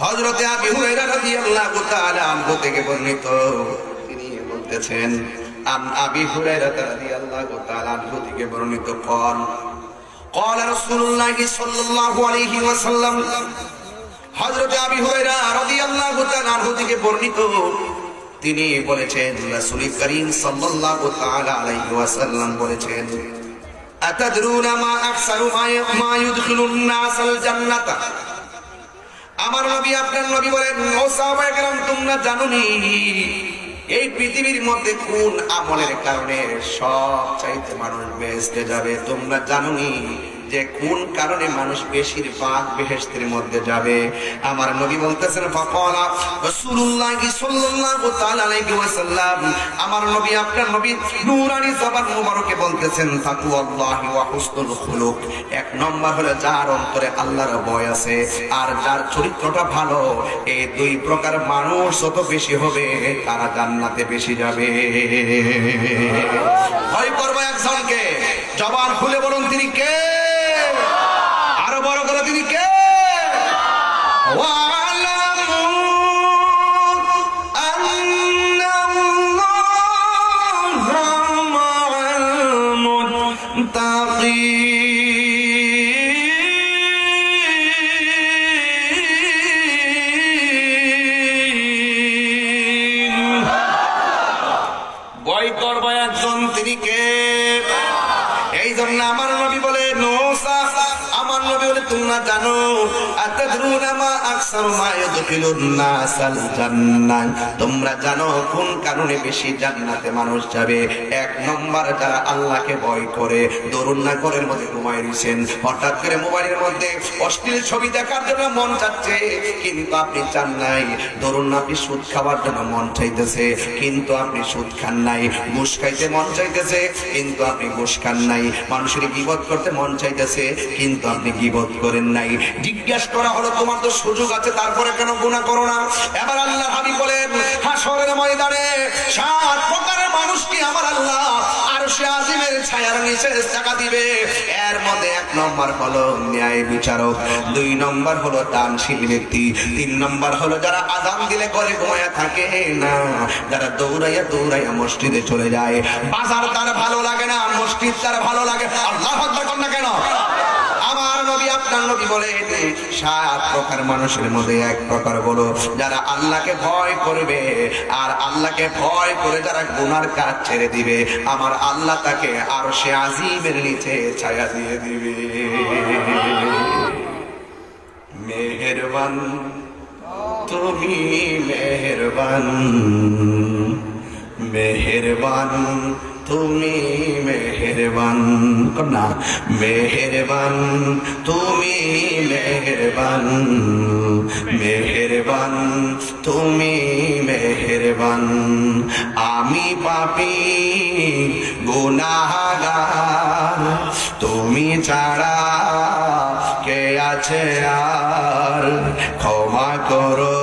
Speaker 1: হযরতে আবু হুরায়রা রাদিয়াল্লাহু তাআলা আনহু থেকে বর্ণিত, তিনি বলতেছেন, আন আবি হুরায়রা রাদিয়াল্লাহু তাআলা আনহু থেকে বর্ণিত, قال قال رسول الله صلى الله عليه وسلم হযরত আবু হুরায়রা রাদিয়াল্লাহু তাআলা আনহু থেকে বর্ণিত, তিনি বলেছেন রাসূল করিম সাল্লাল্লাহু তাআলা আলাইহি ওয়াসাল্লাম বলেছেন, আতাদরুনা মা আকসারু মা ইউদখিলুন নাসাল জান্নাতা। আমার নবী আপনার নবী বলেন, ও সাহাবায়ে কেরাম, তোমরা জানোনি এই পৃথিবীর মধ্যে কোন আমলের কারণে সবচাইতে মানুষ বেহেশতে যাবে? তোমরা জানোনি যে কোন কারণে মানুষ বেশিরভাগ বেহেশতের মধ্যে যাবে? আমার নবী বলতেছেন, ফাকালা রাসূলুল্লাহ সাল্লাল্লাহু তাআলা আলাইহি ওয়াসাল্লাম, আমার নবী আপনার নবী নূরানী জবান মুবারকে বলতেছেন, তাকওয়াল্লাহি ওয়া হুসনুল খুলুক। এক নম্বর হলো যার অন্তরে আল্লাহর ভয় আছে আর যার চরিত্রটা ভালো, এই দুই প্রকার মানুষ যত বেশি হবে তারা জান্নাতে বেশি যাবে। ভয় করবে একজনকে, জবান খুলে বলুন তিনি কে? আরো বড় করে তিনি কে? ওয়ালামু আন্নাল্লাহা মা'আল মুত্তাকিন। ভয় করবে একজন, তিনি কে? এই জন্য আমার নবী বলে, আমার নবী বলে, তোমরা জানো আতাদরুনা মা আকসারু মা ইউদখিলুন নাসাল জান্নাহ, তোমরা জানো কোন কারণে বেশি জান্নাতে মানুষ যাবে? এক নম্বর যারা আল্লাহকে ভয় করে, দরুন না করে মধ্যে ঘুমায় রইছেন, হঠাৎ করে মোবাইলের মধ্যে অশ্লীল ছবি দেখার জন্য মন চাচ্ছে কিন্তু আপনি চান নাই, ধরুন না আপনি সুদ খাওয়ার জন্য মন চাইতেছে কিন্তু আপনি সুদ খান নাই, ঘুষ খাইতে মন চাইতেছে কিন্তু আপনি ঘুষ খান নাই, মানুষের গীবত করতে মন চাইতেছে কিন্তু আপনি গীবত করেন নাই। জিজ্ঞেস করা হলো, তোমার তো সুযোগ আছে, তারপরে কেন গুনাহ করো না? এবার আল্লাহ হাবিব বলেন, হাশরের ময়দানে 7 প্রকারের মানুষকে আমার আল্লাহ আরশে আজিমের ছায়ার নিচে টাকা দিবে। এর মধ্যে 1 নম্বর হলো ন্যায় বিচারক, 2 নম্বর হলো দানশীল ব্যক্তি, 3 নম্বর হলো যারা আযান দিলে ঘরে ঘুমায়া থাকে না, যারা দৌড়াইয়া দৌড়াইয়া মসজিদে চলে যায়। বাজার তার ভালো লাগে না, মসজিদ তার ভালো লাগে। আল্লাহু আকবার কোন না কেন? আমার নবী আপনার নবী বলেন, 7 প্রকার মানুষের মধ্যে 1 প্রকার হলো যারা আল্লাহকে ভয় করবে, আর আল্লাহকে ভয় করে যারা গুনার কাজ ছেড়ে দিবে, আমার আল্লাহ তাকে আরশে আজিমের নিচে ছায়া দিয়ে দিবে। মেহেরবান তুমি, মেহেরবান, মেহেরবান তুমি, মেহেরবান কন্যা, মেহেরবান তুমি, মেহেরবান, মেহেরবান তুমি, মেহেরবান। আমি পাপী গুনাহগার, তুমি ছাড়া কে আছে আর? ক্ষমা করো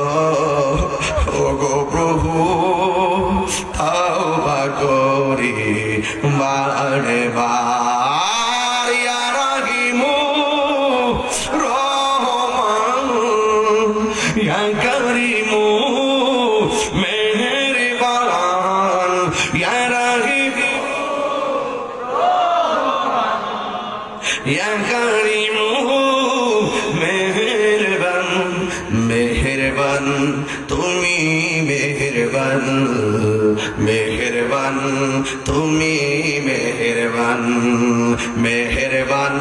Speaker 1: ওগো প্রভু, তওবা করি বারে বার। ইয়া রাহিমু রহমান, ইয়া করিমু মেহেরবান, ইয়া রাহিমু ইয়া করিমু মেহেরবান, মেহেরবান তুমি, মেহেরবান, মেহেরবান তুমি, মেহেরবান, মেহেরবান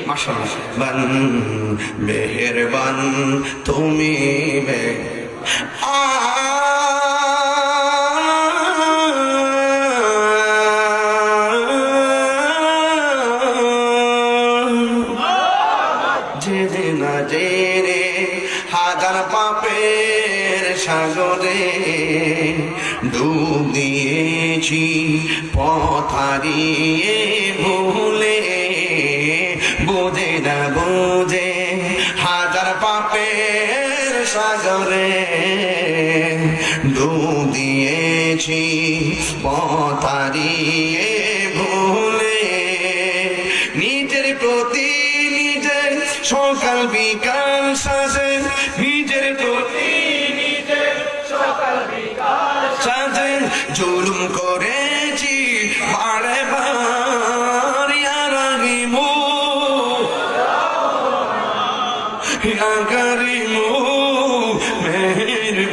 Speaker 1: মাশাআল্লাহ, মেহেরবান তুমি, জেনে না জেনে হাজার পাপের সাগরে ডুব দিয়েছি, পথ হারিয়ে ভুলে, বুঝে না বুঝে হাজার পাপের সাগরে ডুব দিয়েছি, পথ হারিয়ে ভুলে, নিজের প্রতি নিজে সকাল বিকাল সাজে, নিজের প্রতি নিজে সকাল বিকাল সাজে জুলুম করেছি বারে বার। ইয়া রাহিম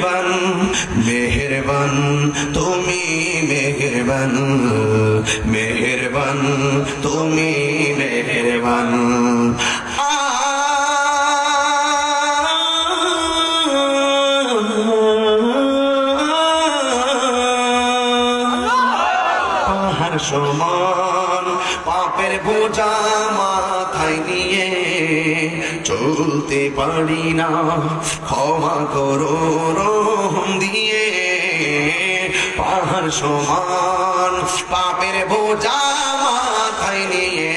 Speaker 1: মেহেরবান মেহেরবান তুমি মেহেরবান মেহেরবান তুমি মেহেরবান পাহাড় সমান পাপের বোঝা মাথায় নিয়ে চলতে পারি না ক্ষমা করো রহম দিয়ে পাহাড় সমান পাপের বোঝা মাথায় নিয়ে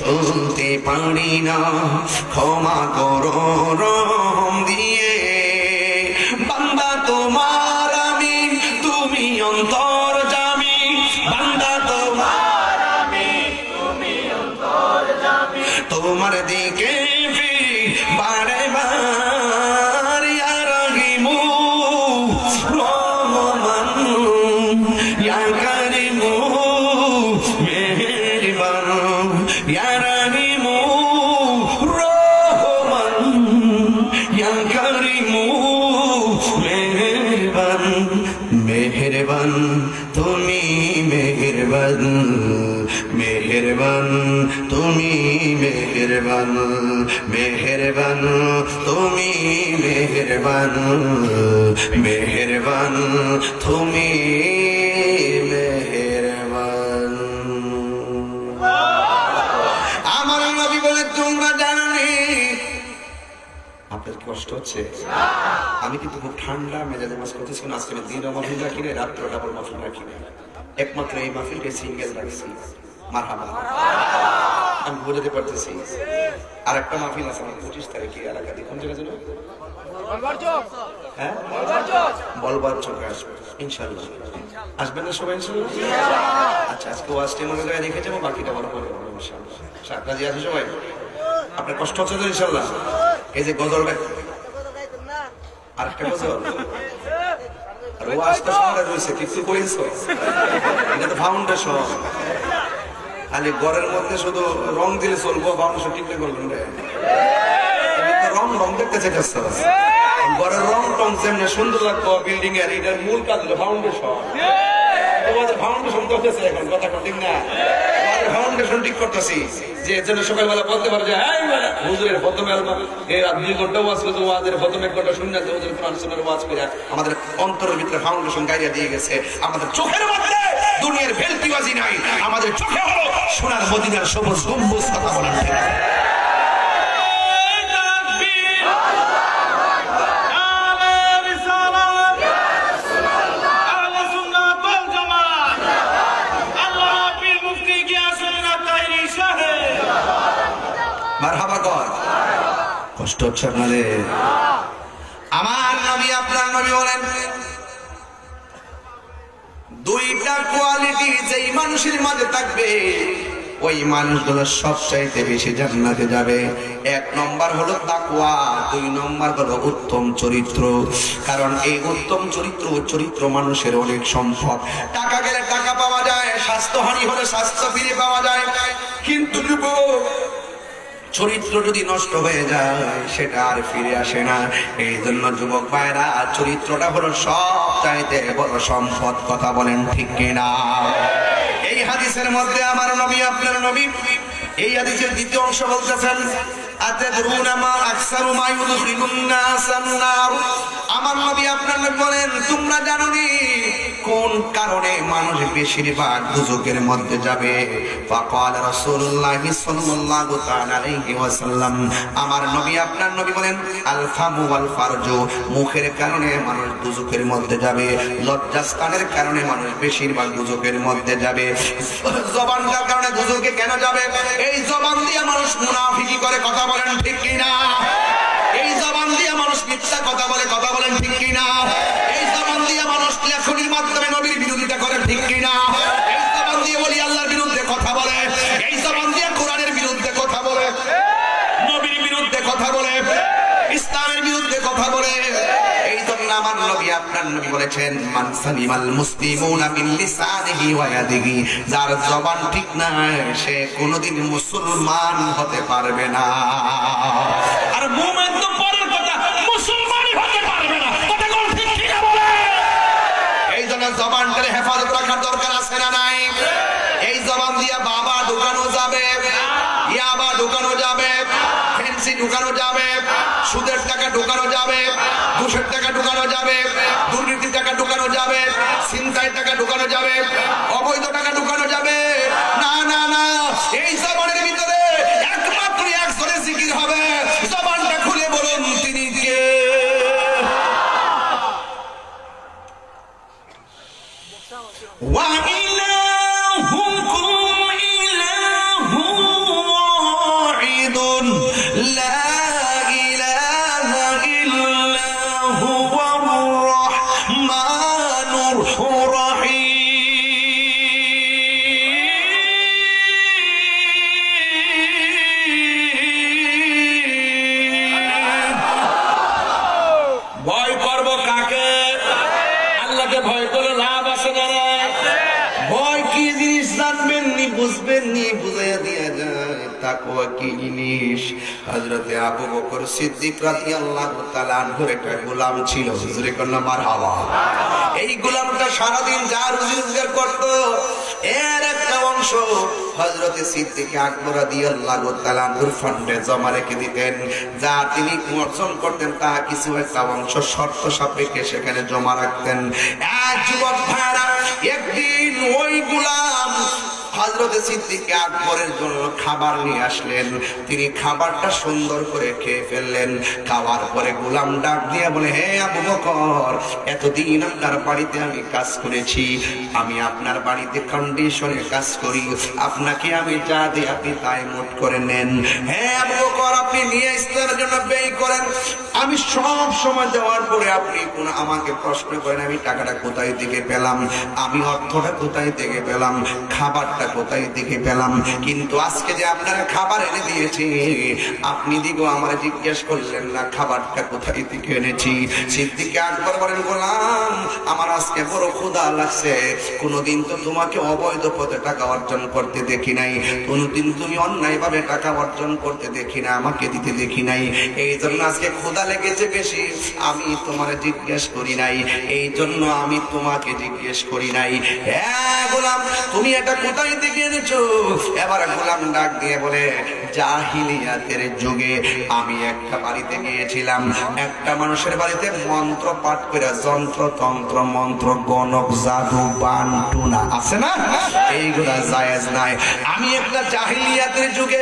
Speaker 1: চলতে পারি না ক্ষমা করো রহম দিয়ে বান্দা তোমার আমি তুমি অন্তর্যামী বান্দা তোমার আমি তুমি অন্তর্যামী তোমার দিকে ফিরি বারে বার ইয়া রহিমু রহমান ইয়া কারিমু মেহেরবান ইয়া রহিমু রহমান ইয়া কারিমু মেহেরবান মেহেরবান তুমি মেহেরবান মেহেরবান তুমি মেহেরবান মেহেরবান তুমি মেহেরবান মেহেরবান তুমি মেহেরবান আমার নবী বলে তোমরা জানি আপনার কি কষ্ট হচ্ছে আমি কিন্তু খুব ঠান্ডা মেজাজে মাস করতেছি আজকে দিন মাহফিল রাখি না রাত্র ডাবল মাহফিল রাখি না একমাত্র এই মাহফিলকে সিঙ্গেল রাখছি মারহাবা আমি বোঝাতে পারতেছি আর একটা মাহফিল আছে আমার 25 তারিখে এলাকাতে কোন জায়গা ছিল হ্যাঁ বলবার চোখে আসবে ইনশাল্লাহ আসবেন না সবাই ইনশাল্লাহ আচ্ছা আজকে ওয়াজটি মনে করে রেখে যাবো বাকিটা বড় করে ইনশাল্লাহ রাজি আছে সবাই আপনার কষ্ট হচ্ছে তো ইনশাল্লাহ এই যে গজলটা আর একটা গজল আর ওয়াজটা সামনে রয়েছে কিছু কইছো এটা তো ফাউন্ডেশন খালি ঘরের মধ্যে শুধু রং দিলে চলবো ফাউন্ডেশন টিকলে করবেন রে রং রং দেখতে চাইতেছে ঘরের রং টং যেমনি সুন্দর লাগবো বিল্ডিং এর এটার মূল কাজ হলো ফাউন্ডেশন তোমাদের ফাউন্ডেশন করতেছে এখন কথা ঠিক না ফাউন্ডেশন ঠিক করতেছি যে যেন সকালবেলা বলতে পারে যে হুজুরের প্রথমে এই রাত 2 ঘন্টা ওয়াজ করতে ওয়াজের প্রথমে 1 ঘন্টা শুননা হুজুর কোরআন সুন্নাহর ওয়াজ করে আমাদের অন্তরের ভিতরে ফাউন্ডেশন গাইয়া দিয়ে গেছে আমাদের চোখের মধ্যে দুনিয়ার ভেলকিবাজি নাই আমাদের চোখে হলো সোনার মদিনার সবুজ গম্বুজ কথা বলার ঠিক মারহাবা কর কষ্ট হচ্ছে আপনাদের আমার নবী আপনার নবী বলেন দুইটা কোয়ালিটি যেই মানুষের মাঝে থাকবে ওই মানুষগুলো সবচাইতে বেশি জান্নাতে যাবে 1 নম্বর হলো তাকওয়া 2 নম্বর হলো উত্তম চরিত্র কারণ এই উত্তম চরিত্র মানুষের অনেক সম্পদ টাকা গেলে টাকা পাওয়া যায় স্বাস্থ্যহানি হলে স্বাস্থ্য ফিরে পাওয়া যায় কিন্তু চরিত্র যদি নষ্ট হয়ে যায় সেটা আর ফিরে আসে না এই জন্য যুবক ভাইরা চরিত্রটা হলো সবচাইতে বড় সম্পদ কথা বলেন ঠিক কিনা এই হাদিসের মধ্যে আমার নবী আপনার নবী এই হাদিসের দ্বিতীয় অংশ বলতেছেন আতাদরুনা মা আকসারু মা ইউদখিলুন নাসান নার আমার নবী আপনার নবী বলেন তোমরা জানো নি কোন কারণে মানুষ বেশিরভাগ দুজকের মধ্যে যাবে ফাকাল রাসূলুল্লাহ সাল্লাল্লাহু তাআলা আলাইহি ওয়াসাল্লাম আমার নবী আপনার নবী বলেন আল ফামু ওয়াল ফারজু মুখের কারণে মানুষ দুজকের মধ্যে যাবে লজ্জাস্থানের কারণে মানুষ বেশিরভাগ দুজকের মধ্যে যাবে জবানটার কারণে দুজকে কেন যাবে এই জবান দিয়ে মানুষ মুনাফিকি করে কথা বলেন ঠিক কিনা এই জবান দিয়ে মানুষ মিথ্যা কথা বলে কথা বলেন ঠিক কিনা এই জবান দিয়ে মানুষ লেখনির মাধ্যমে নবীর বিরোধিতা করে ঠিক কিনা এই জবান দিয়ে বলি আল্লাহর বিরুদ্ধে কথা বলে এই জবান দিয়ে কোরআনের বিরুদ্ধে কথা বলে নবীর বিরুদ্ধে কথা বলে ইসলামের বিরুদ্ধে কথা বলে এই জন্য আমার নবী আপনার নবী বলেছেন মান সালিমাল মুসলিমুনা মিন লিসানিহি ওয়া ইয়াদিহি যার জবান ঠিক না সে কোনোদিন মুসলমান হতে পারবে না আর মুমিন তো পরের কথা মুসলমানই হতে পারবে না আছে না নাই? এই জবান দিয়া বাবা ঢুকানো যাবে, ইয়াবা ঢুকানো যাবে, ফেন্সি ঢুকানো যাবে, সুদের টাকা ঢুকানো যাবে, ঘুষের টাকা ঢুকানো যাবে, দুর্নীতির টাকা ঢুকানো যাবে, ছিনতাইয়ের টাকা ঢুকানো যাবে, অবৈধ টাকা ঢুকানো যাবে। না না না, এই জবানের ভিতরে একমাত্র একজনের জিকির হবে। জবানটা খুলে বলুন তিনি কে? ওয়া ইলাহুকুম ইলাহুন ওয়াহিদুন লা ইলাহা ইল্লা হুয়ার রাহমানুর রাহিম। ভয় করব কাকে? আল্লাহকে ভয় করে লাভ আছে না? ভয় কি জিনিস জানবেন নি, বুঝবেন নি, বুঝাইয়া দিয়া যায়। তাকওয়া কি জিনিস? হযরতে আবু বকর সিদ্দিক রাদিয়াল্লাহু তাআলা আনহুর একটা গোলাম ছিল। হুজুরে কন্যা মারহাবা। এই গোলামটা সারাদিন যা রুজি রোজগার করত, এর একটা অংশ হযরতে সিদ্দিক আকবর রাদিয়াল্লাহু তাআলা আনহুর ফান্ডে জমা রেখে দিতেন। যা তিনি অর্জন করতেন তা কিছু একটা অংশ শর্ত সাপেক্ষে সেখানে জমা রাখতেন। এক যুবক ভাইরা একদিন ওই গোলাম হযরতে সিদ্দিক আকবরের জন্য খাবার নিয়ে আসলেন। তিনি খাবারটা সুন্দর করে খেয়ে ফেললেন। খাওয়ার পরে গোলাম ডাক দিয়ে বলে, হে আবু বকর, এতদিন আপনার বাড়িতে আমি কাজ করেছি, আমি আপনার বাড়িতে কন্ডিশনে কাজ করি, আপনাকে আমি যা দিই আপনি তাই মোট করে নেন। হে আবু বকর, আপনি নিয়ে ইসলামের জন্য ব্যয় করেন, আমি সব সময় দেওয়ার পরে আপনি কোন আমাকে প্রশ্ন করেন আমি টাকাটা কোথায় থেকে পেলাম, আমি অর্থটা কোথায় থেকে পেলাম, খাবারটা কোথায় থেকে পেলাম। কিন্তু আজকে যে আপনারা খাবার এনে দিয়েছি, আপনি দিগো আমার জিজ্ঞেস করলেন না খাবারটা কোথায় থেকে এনেছি। সিদ্দিক আকবর বলেন, গোলাম, আমার আজকে বড় ক্ষুধা লাগছে। কোনোদিন তো তোমাকে অবৈধ পথে টাকা অর্জন করতে দেখি নাই, কোনোদিন তুমি অন্যায় ভাবে টাকা অর্জন করতে দেখি না, আমাকে দিতে দেখি নাই। এই জন্য আজকে ক্ষুধা লেগেছে বেশি, আমি তোমার জিজ্ঞেস করি নাই, এই জন্য আমি তোমাকে জিজ্ঞেস করি নাই। হ্যাঁ গোলাম, তুমি এটা কোথায় থেকে এনেছো? এবার গোলাম ডাক দিয়ে বলে, জাহিলিয়াতের যুগে আমি একটা বাড়িতে গিয়েছিলাম, একটা মানুষের বাড়িতে মন্ত্র পাঠ করে যন্ত্র তন্ত্র মন্ত্র গণক জাদু বানটুনা আছে না, এইগুলা জায়েজ নাই। আমি একটা জাহিলিয়াতের যুগে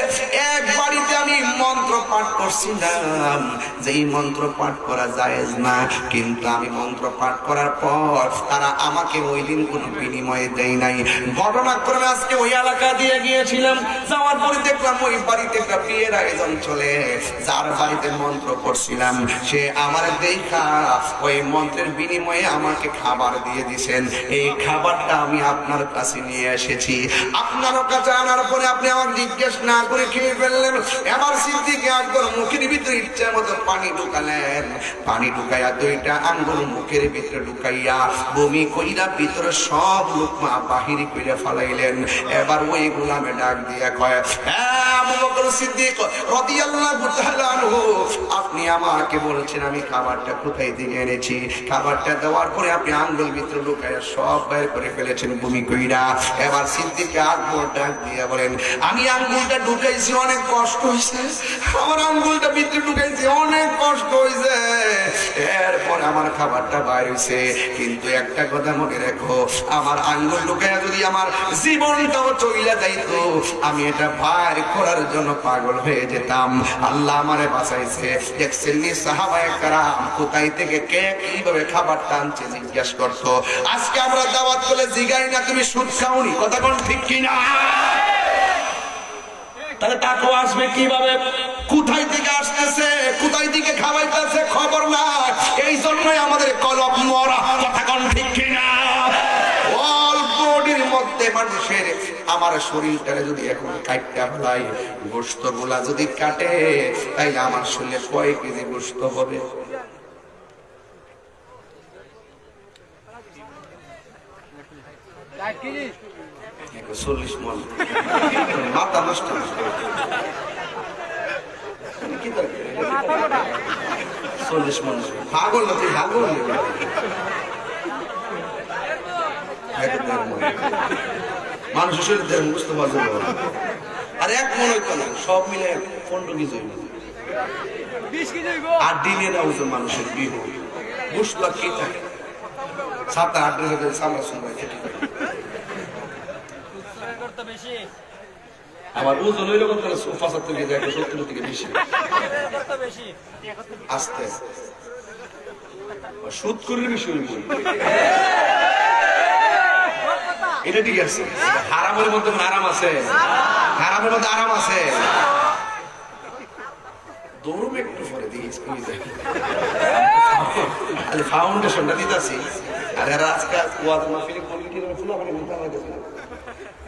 Speaker 1: এক বাড়িতে আমি মন্ত্র পাঠ করছিলাম, যেই মন্ত্র পাঠ করা জায়েজ না, কিন্তু আমি মন্ত্র পাঠ করার পর তারা আমাকে ওই দিন কোনো বিনিময়ে দেয় নাই। ঘটনাক্রমে আজকে ওই এলাকা দিয়ে গিয়েছিলাম, যাওয়ার পরে দেখলাম ওই বাড়িতে একটা বিয়ের আয়োজন চলে। যার বাড়িতে মন্ত্র পড়ছিলাম সে আমার দেখা ওই মন্ত্রের বিনিময়ে আমাকে খাবার দিয়ে দিয়েছেন। এই খাবারটা আমি আপনার কাছে নিয়ে এসেছি, আপনার কাছে আনার পরে আপনি আমাকে জিজ্ঞেস না করে খেয়ে ফেললেন। এবার সিদ্দিক আকবর মুখের ভিতরে ইচ্ছা মতো পানি ঢুকালেন, পানি ঢুকাইয়া দুইটা আঙ্গুল মুখের ভিতরে ঢুকাইয়া বমি কইরা ভিতরে সব লোকমা বাহির কইরা ফালাইলেন। এবার ওই গোলামে ডাক দিয়া কয়, আবু বকর সিদ্দিক রাদিয়াল্লাহু তাআলা আনহু, আপনি আমাকে বলছেন আমি খাবারটা কোথায় থেকে এনেছি, খাবারটা দেওয়ার পরে আপনি আঙ্গুল ভিতরে ঢুকাইয়া সব বের করে ফেলেছেন বমি কইরা। এবার সিদ্দিক আকবর ডাক দিয়া বলেন, আমি আঙ্গুলটা ঢুকাইছি, অনেক কষ্ট হয়েছে, আমার আঙ্গুলটা ভিতরে ঢুকাইছি, অনেক কষ্ট হয়েছে, এরপর আমার খাবারটা বাইর হয়েছে। কিন্তু একটা কথা মনে রেখো, আমার আঙ্গুল ঢুকাইয়া যদি আমার জীবনটাও চইলা যাইতো, আমি এটা বাইর করার জন্য পাগল হয়ে যেতাম। আল্লাহ আমারে বাঁচাইছে। দেখছেন নি সাহাবায়ে কেরাম কোথায় থেকে কে কিভাবে খাবারটা আনছে জিজ্ঞেস করতো। আজকে আমরা দাওয়াত করে জিগাই না তুমি সুদ খাওনি, কথা কোন ঠিক কিনা? তাহলে তাকওয়া আসবে কিভাবে? কোথায় থেকে আসতেছে, কোথায় থেকে খাওয়াইতেছে খবর না, এই জন্যই আমাদের কলব মরা, কথা কোন ঠিক কিনা? অল্পটির মধ্যে মানুষের আমার শরীরটারে যদি এখন কাটটা ফেলাই, গোশত গুলা যদি কাটে, তাইলে আমার শরীরে কয় কেজি গোশত হবে?
Speaker 3: কেজি
Speaker 1: 40 মণ। মাথা নষ্ট। কি দরকার? 40 মণ। পাগল না তুই, পাগল। মানুষের শরীর দেড় বুঝতে পারবে আর এক মনে হইতো না, সব মিলে 15 কেজি হইব আর দিনে না ওজন মানুষের বিহু বুঝতো আর কি থাকে 7-8 দিনের সামনে সময় খেতে থাকে। আমার ওজন হইল কত 75 কেজি 70 থেকে বেশি আস্তে সুদ করে বেশি হইব এটা ঠিক আছে। হারামের মধ্যে আরাম আছে, হারামের মধ্যে আরাম আছে। দৌড়বে একটু পরে দিয়েছি ফাউন্ডেশনটা দিতেছি আর এরা আজকে ওয়াজ মাহফিলে কমিটির ফুলা করে মিথ্যা হয়ে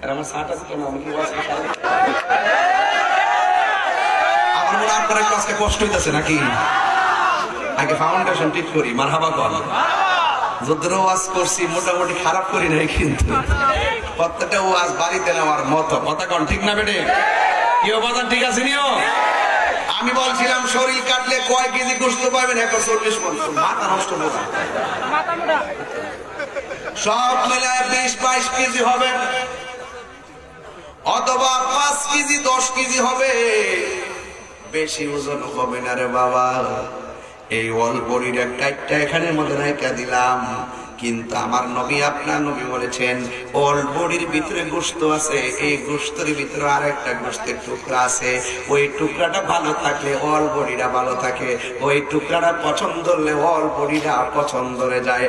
Speaker 1: আর আমার সাট আছে কেন আমি কি ওয়াজ আমার মনে আপনারা একটু আজকে কষ্ট হইতেছে নাকি? আগে ফাউন্ডেশন ঠিক করি মারহাবা কর। যদ্র ওয়াজ করছি মোটামুটি খারাপ করি নাই, কিন্তু প্রত্যেকটা ওয়াজ বাড়িতে নেওয়ার মতো কথা কোন ঠিক না বেটে? কেউ কথা ঠিক আছে নিও? আমি বলছিলাম শরীর কাটলে কয় কেজি গোস্ত পাবেন? 140 মণ। মাথা নষ্ট করা সব মিলায় 20-22 কেজি হবে, অথবা 5 কেজি 10 কেজি হবে, বেশি ওজন হবে না রে বাবা। এই অল্পরির একটা এখানের মধ্যে নাইকা দিলাম, কিন্তু আমার নবী আপনার নবী বলেছেন অল্পরির ভিতরে গোশত আছে, এই গোশতের ভিতরে আরেকটা গোশতের টুকরা আছে, ওই টুকরাটা ভালো থাকলে অল্পরিটা ভালো থাকে, ওই টুকরাটা পছন্দ হলে অল্পরিটা পছন্দ হয়ে যায়।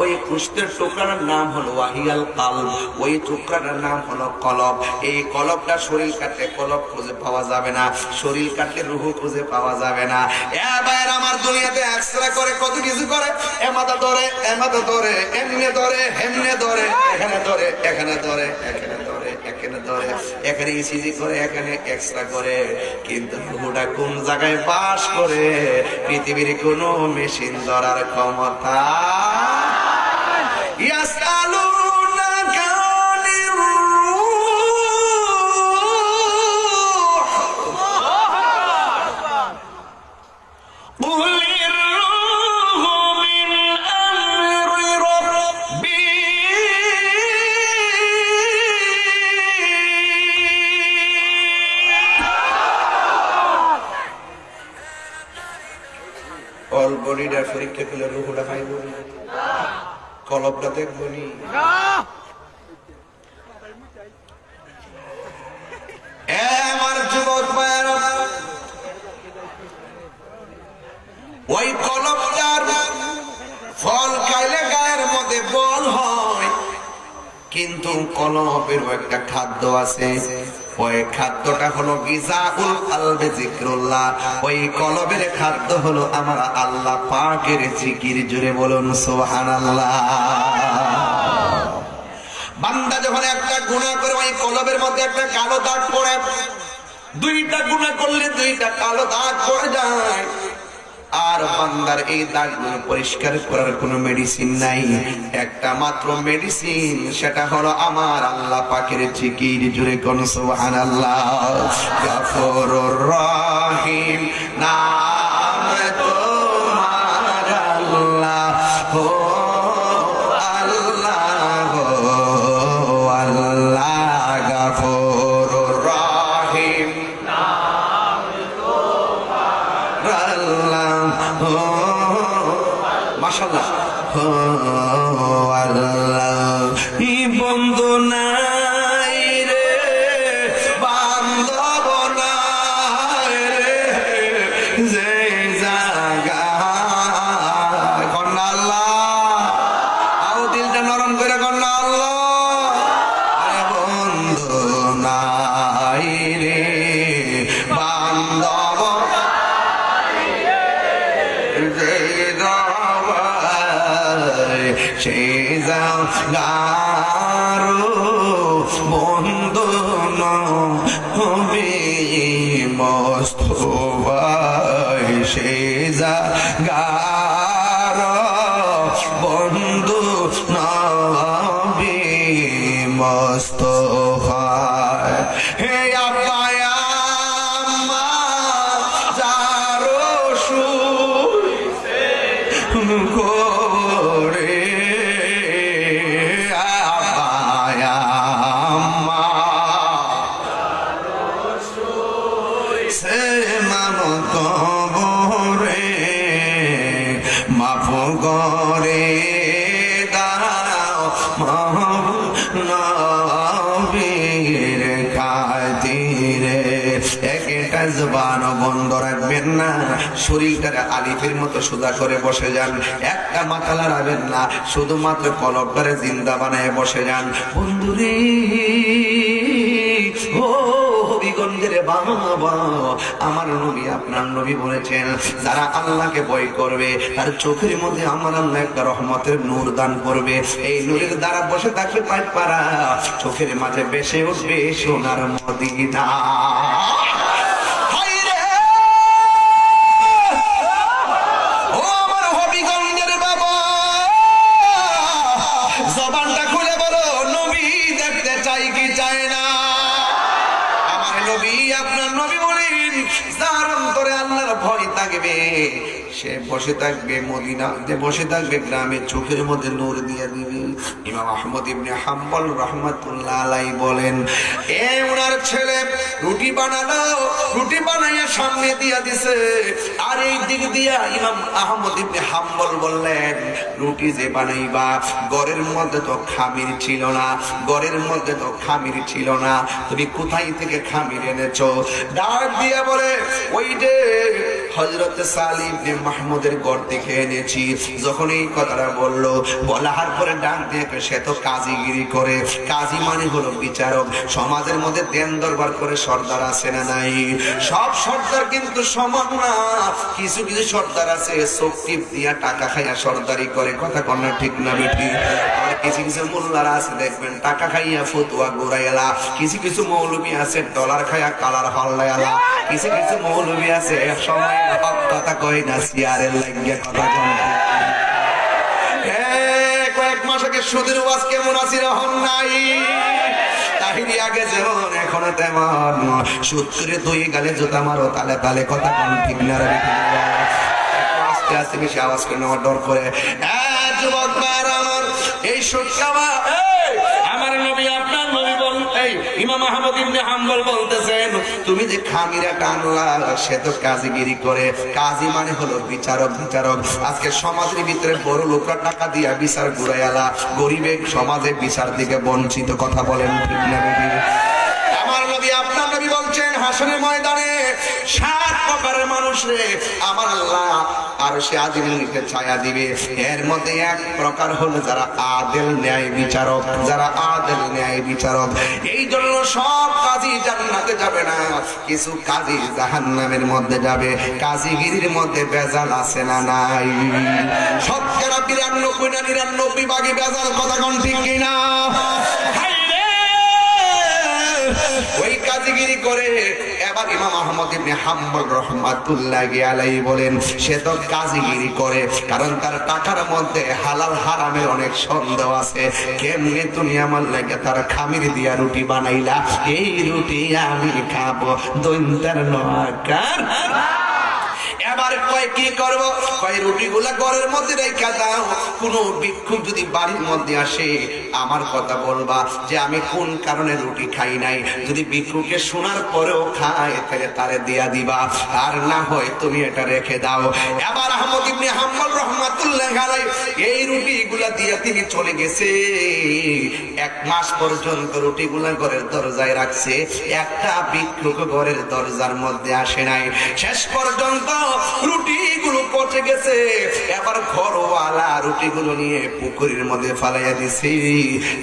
Speaker 1: ওই গোশতের টুকরাটার নাম হলো ওয়াহিয়াল কালব, ওই টুকরাটার নাম হলো কলব। এই কলবটা শরীর কাটলে কলব খুঁজে পাওয়া যাবে না, শরীর কাটলে রুহু খুঁজে পাওয়া যাবে না। আমার দুনিয়াতে এক্সরে করে কত কিছু করে, এমাদা ধরে এমাদা ধরে, এমনে ধরে হেমনে ধরে, এখানে ধরে এখানে ধরে, এখানে ধরে এখানে ধরে, এখানে ইসিজি করে, এখানে এক্সরে করে, কিন্তু রুহুটা কোন জায়গায় বাস করে পৃথিবীর কোন মেশিন ধরার ক্ষমতা। ইয়াসআলুনাকা আনির রূহ বডিটা পরীক্ষা করলে রুহুটা পাইব, কলবটা দেখব নি। আমার যুবক ভাইরা, ওই কলবটার ফল খাইলে গায়ের মধ্যে বল হয়, কিন্তু কলবের একটা খাদ্য আছে, ওই খাদ্যটা হলো গিজাউল কলবে যিকরুল্লাহ। ওই কলবের খাদ্য হলো আমার আল্লাহ পাকের জিকির। জুড়ে বলুন সুবহানাল্লাহ। বান্দা যখন একটা গুনাহ করে ওই কলবের মধ্যে একটা কালো দাগ পড়ে, দুইটা গুনাহ করলে দুইটা কালো দাগ পড়ে যায়, আর বান্দার এই দাগগুলো পরিষ্কার করার কোনো মেডিসিন নাই, একটা মাত্র মেডিসিন, সেটা হলো আমার আল্লাহ পাকের জিকির। জুড়ে কোন সুবহানাল্লাহ। গফুরুর রহিম নাম তোমার আল্লাহ, ও আল্লাহ, ও আল্লাহ। গফুরুর রহিম নাম তোমার আল্লাহ, মাশাআল্লাহ, ও আল্লাহ। বন্ধু নাই রে, বান্ধব নাই রে, যে জায়গা কন্যা আল্লাহ, আও দিলটা নরম করে কন্যা আল্লাহ। আরে বন্ধু নাই রে, বান্ধব সে যাও বন্ধু নবী মোস্তফায়, সে যাগার বন্ধু নবী মোস্তফায়। হে আব্বা আম্মা যারো শুইছে করে, আব্বা করে দাও নবীর খাতিরে। একটা জবান বন্ধ রাখবেন না, শরীরটারে আলিফের মতো সোজা করে বসে যান, একটা মাথা লড়াবেন না, শুধুমাত্র কলবটারে জিন্দা বানায় বসে যান। বন্ধুরে ও হবিগঞ্জের বাবা, আমার নবী আপনার নবী বলেছেন যারা আল্লাহকে ভয় করবে তার চোখের মধ্যে আমার আল্লাহ একটা রহমতের নূর দান করবে। এই নূরের দ্বারা বসে থাকবে পাইপ পাড়া, চোখের মাঝে বেসে উঠবে সোনার মদিনা। ও আমার হবিগঞ্জের বাবা, জবানটা খুলে বলো নবী দেখতে চাই কি চায় না? নবী আপনার নবী বলেন যার অন্তরে আল্লাহর ভয় থাকবে সে বসে থাকবে মদিনাতে, বসে থাকবে গ্রামে, চোখের মধ্যে নূর দিয়ে দিবে। ইমাম আহমদ ইবনে হাম্বল রাহমাতুল্লাহ আলাইহি বলেন ওনার ছেলে রুটি বানালো, রুটি বানাইয়া সামনে দিয়া দিছে, আর এই দিক দিয়া ইমাম আহমদ ইবনে হাম্বল বললেন রুটি যে বানাইবা ঘরের মধ্যে তো খামির ছিল না, ঘরের মধ্যে তো খামির ছিল না, তুমি কোথায় থেকে খামির এনেছো? ডাক দিয়া বলে ওই যে হযরত সালিম ইবনে মাহমুদের ঘর থেকে এনেছি। যখন এই কথাটা বললো, বলার পরে ডাক দিয়ে সে তো কাজীগিরি করে। কাজী মানে হলো বিচারক। সমাজের মধ্যে দেন দরবার করে সর্দার আছে না নাই? সব সর্দার কিন্তু সমান না, কিছু কিছু সর্দার আছে চোখ টিপ দিয়া টাকা খাইয়া সর্দারি করে, কথা কন্যা ঠিক না বেঠি? আর কিছু কিছু মোল্লারা আছে দেখবেন টাকা খাইয়া ফতুয়া গোড়াইলা, কিছু কিছু মৌলবী আছে ডলার খাইয়া কালার হল্লাইলা, কিছু কিছু মৌলবী আছে এক সময় কথা কয় না সিয়ারের লাগিয়া কথা কয়। কয়েক মাস আগে সুদের ওয়াজ কেমন আছি রহন নাই, তাহিরি আগে যেমন এখনো তেমন, সুদ করে দুই গালে জুতা মারো তালে তালে, কথা কন ঠিক না? আস্তে আস্তে বেশি আওয়াজ করে নেওয়ার ডর করে। যুবক ভাইরা আমার, এই সুদ খাওয়া আমার নবী আপনার নবী বল, এই ইমাম আহমদ ইবনে হাম্বল বলতেছেন তুমি যে খামিরা টানলা সে তো কাজীগিরি করে। কাজী মানে হলো বিচারক। বিচারক আজকে সমাজের ভিতরে বড় লোকরা টাকা দিয়া বিচার ঘুরাইয়ালা, গরিবে সমাজে বিচার থেকে বঞ্চিত, কথা বলেন ঠিক না? আমার নবী আপনার নবী বলছেন হাসরের ময়দানে 7 প্রকারের মানুষ রে আমার আল্লাহ আর সে আজিমের নিচে ছায়া দিবে। এর মধ্যে এক প্রকার হলো যারা আদেল ন্যায় বিচারক, যারা আদেল ন্যায় বিচারক। এই জন্য সব কাজী জান্নাতে যাবে না, কিছু কাজী জাহান্নামের মধ্যে যাবে। কাজীগিরির মধ্যে বেজাল আছে না নাই? শতকরা 92 না 99 ভাগে বেজাল, কথা কোন ঠিক কিনা? ওই কাজীগিরি করে। এবার ইমাম আহমদ ইবনে হাম্বল রাহমাতুল্লাহি আলাইহি বলেন সে তো কাজীগিরি করে কারণ তার টাকার মধ্যে হালাল হারামের অনেক সন্দেহ আছে। কেমনে তুমি আমার লাগে তার খামির দিয়া রুটি বানাইলা, এই রুটি আমি খাবো, দৈন্তার নকার। এবার কয় কি করব? কয় রুটিগুলা ঘরের মধ্যে রেখে দাও, কোন ভিক্ষুক যদি বাড়ির মধ্যে আসে আমার কথা বলবা যে আমি কোন কারণে রুটি খাই নাই। যদি ভিক্ষুকে শোনার পরেও খায় তাহলে তারে দিয়া দিবা, আর না হয় তুমি এটা রেখে দাও। এবার আহমদ ইবনে হাম্বল রাহমাতুল্লাহি আলাইহি এই রুটিগুলা দিয়ে তিনি চলে গেছে। 1 মাস পর্যন্ত রুটিগুলা ঘরের দরজায় রাখছে, একটা ভিক্ষুক ঘরের দরজার মধ্যে আসে নাই। শেষ পর্যন্ত রুটিগুলো পচে গেছে। এবার ঘরওয়ালা রুটিগুলো নিয়ে পুকুরের মধ্যে ফালাইয়া দিছি,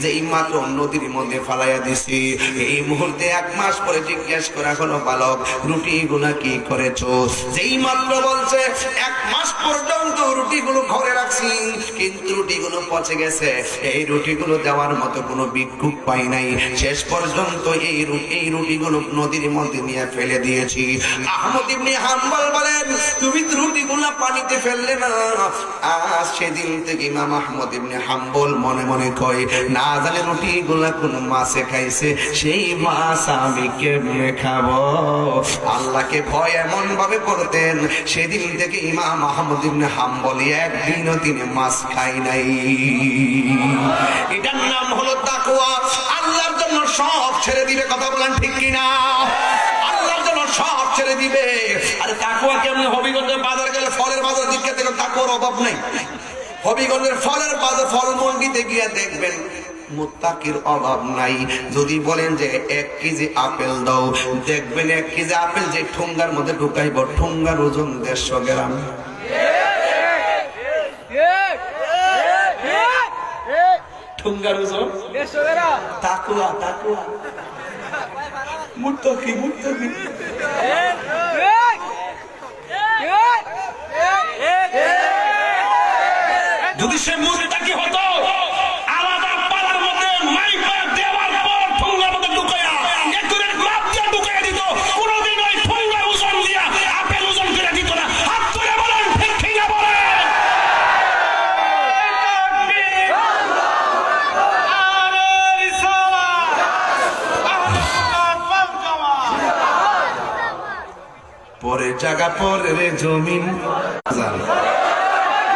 Speaker 1: যেই মাত্র নদীর মধ্যে ফালাইয়া দিছি। এই মুহূর্তে 1 মাস পরে জিজ্ঞেস করা হলো বালক রুটিগুলা কি করেছো? যেই মাত্র বলছে 1 মাস পর্যন্ত রুটিগুলো ঘরে রাখছি কিন্তু রুটিগুলো পচে গেছে, এই রুটিগুলো দেওয়ার মতো কোনো ভিক্ষুক পাই নাই। শেষ পর্যন্ত এই রুটিগুলো নদীর মধ্যে নিয়ে ফেলে দিয়েছি। আহমদ ইবনে হাম্বল বলেন তুমি রুটিগুলা পানিতে ফেললে না। আজ সেদিন থেকে ইমাম আহমদ ইবনে হাম্বল মনে মনে কয় না জানে রুটিগুলা কোন মাছে খাইছে, সেই মাছ আমি কেমনে খাবো? আল্লাহকে ভয় এমন ভাবে করতেন, সেদিন থেকে ইমাম আহমদ ইবনে হাম্বল একদিনও তিনি মাছ খাই নাই। এটার নাম হলো তাকওয়া। আল্লাহর জন্য সব ছেড়ে দিবে, কথা বলেন ঠিক কিনা? আল্লাহর জন্য সব ছেড়ে দিবে। আরে তাকওয়া কেমন? হবিগঞ্জের বাজার গেলে ফলের বাজার দিকে থেকে তাকওয়ার অভাব নেই। হবিগঞ্জের ফলের বাজার ফল মন্ডিতে গিয়ে দেখবেন মুত্তাকির অভাব নাই। যদি বলেন যে 1 কেজি আপেল দাও, দেখবেন 1 কেজি আপেল যে ঠুঙ্গার মধ্যে ঢুকাইব, ঠুঙ্গার ওজন 150 গ্রাম। ঠুঙ্গার ওজন 150 গ্রাম। তাকুয়া তাকুয়া মুত্তাকি মুত্তাকি। যদি সে মুত্তাকি হতো, আলাদা পালার মধ্যে মাইপা দেওয়ার পর ঠুঙ্গার মধ্যে ঢুকায়া একুরেট মাপ দিয়ে ঢুকায়া দিত, কোনদিন ওই ঠুঙ্গার ওজন দিয়া আপেল ওজন করে দিত না। হাত তুলে বলেন ঠিক ঠিক না বলেন। পরে জায়গা পরে জমিন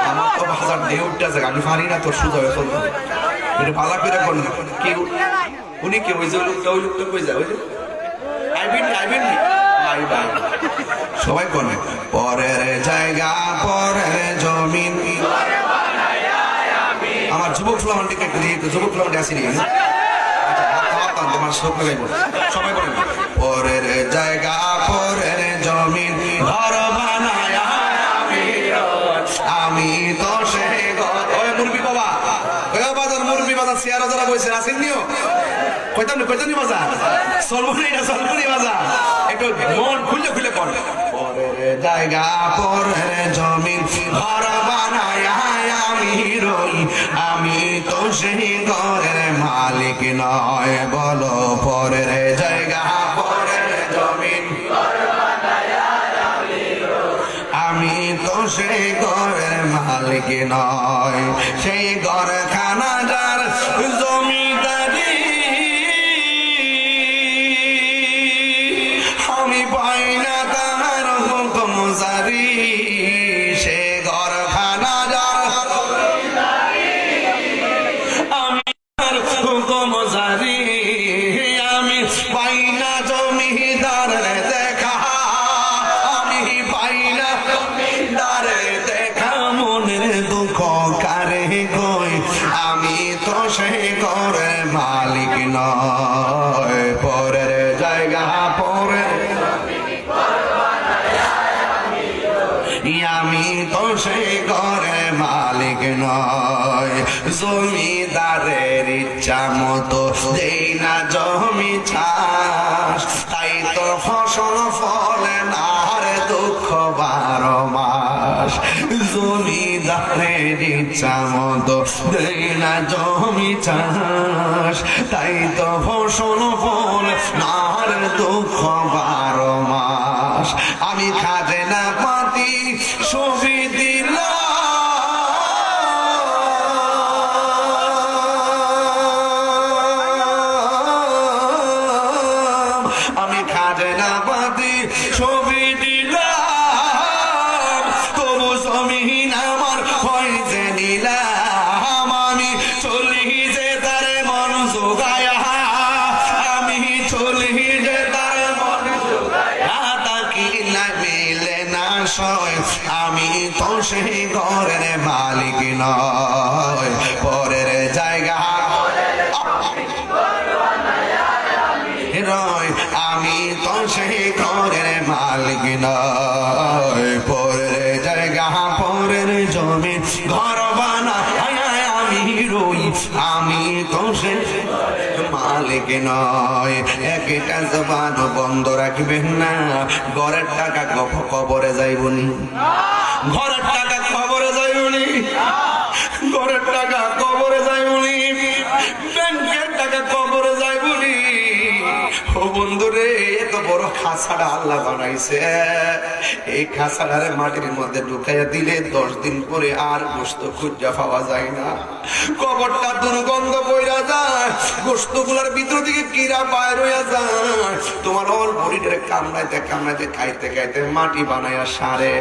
Speaker 1: আমার তো বাজার দিয়ে উঠতে জায়গা আমি পারি না, তোর সুযোগ চলতে এটা পালা করে কোন কেউ উনি কেউ ওই যে লোকটা কই যায়, ওই যে আইবেন ভাই ভাই সবাই কোনে পরের জায়গা পরের জমিন। আমার যুবক ফ্লামান্ডিকে একটু দিয়ে, যুবক ফ্লামান্ডি আসেনি তোমার শোক লাগাইব সবাই বলেন পরের জায়গা পরের জমিন ঘর বানায়া আমি তো সে ঘর। মুরবি বাবা বাজার মুরবি বাজার চেয়ার যারা বসে আছেন নিও কইতাম বাজার সলমনি বাজার একটু মন খুলে খুলে কর। পরের জায়গা পরের জমিন ঘর বানায়া আমি রই, আমি তো সেই ঘরের মালিক নয়। বলো পরের জায়গা পরের জমিন আমি তো সেই ঘরের মালিক নয়। সেই ঘর খানা যার জমিদারি আমি পাই না তার হুকুম জারি। সে ঘর খানা যার আমি হুকুম জারি, আমি পাই না জমিদার দেখা, আমি পাই না জমিদার দেখা। মনের দুঃখ কারে কই, আমি তো সে ঘরের মালিক নয়। পরের জায়গা পরের আমি তো সে ঘরের মালিক নয়। জমিদারের ইচ্ছা মতো দেই না জমি চাষ, তাই তো ফসল ফলে না রে দুঃখ 12 মাস। জমিদারের ইচ্ছা মতো দেই না জমি চাষ, তাই তো ফসল ফলে না রে দুঃখ 12 মাস। আমি খাজনা পাতি ছবি দিলাম, আমি খাজনা পাতি ছবি দিলাম, তবু জমিন আমার হয়েছে নিলাম। আমি চলি যে তার মন জোগায়া, আমি চলি যে তার মন জোগায়া, তাকি না মিলে না সয়, আমি তো সেই ঘরের মালিক নয়। পরের জায়গা রয়, আমি তো সেই ঘরের মালিক নয়। পরের জায়গা পরের জমিন ঘর বানায় আমি রই, আমি তো সেই মালিক নয়। একটা জবান বন্ধ রাখবেন না, ঘরের টাকা কবরে যাইবনি, ঘরের টাকা কবরে যাইবনি, ঘরের টাকা কবরে যাইবনি, ব্যাংকের টাকা কবরে যাইবনি। ও বন্ধুরে, এত বড় খাসাটা আল্লাহ বানাইছে, এই খাসাটারে মাটির মধ্যে ঢুকাইয়া দিলে 10 দিন পরে আর গোস্ত খুঁজা পাওয়া যায় না। কবরটা দুর্গন্ধ বইরা যায়, গোস্ত গুলার ভিতর থেকে কিরা বাইর হইয়া যায়। তোমার ওর বডিটারে কামড়াইতে কামড়াইতে খাইতে খাইতে মাটি বানাইয়া সারে,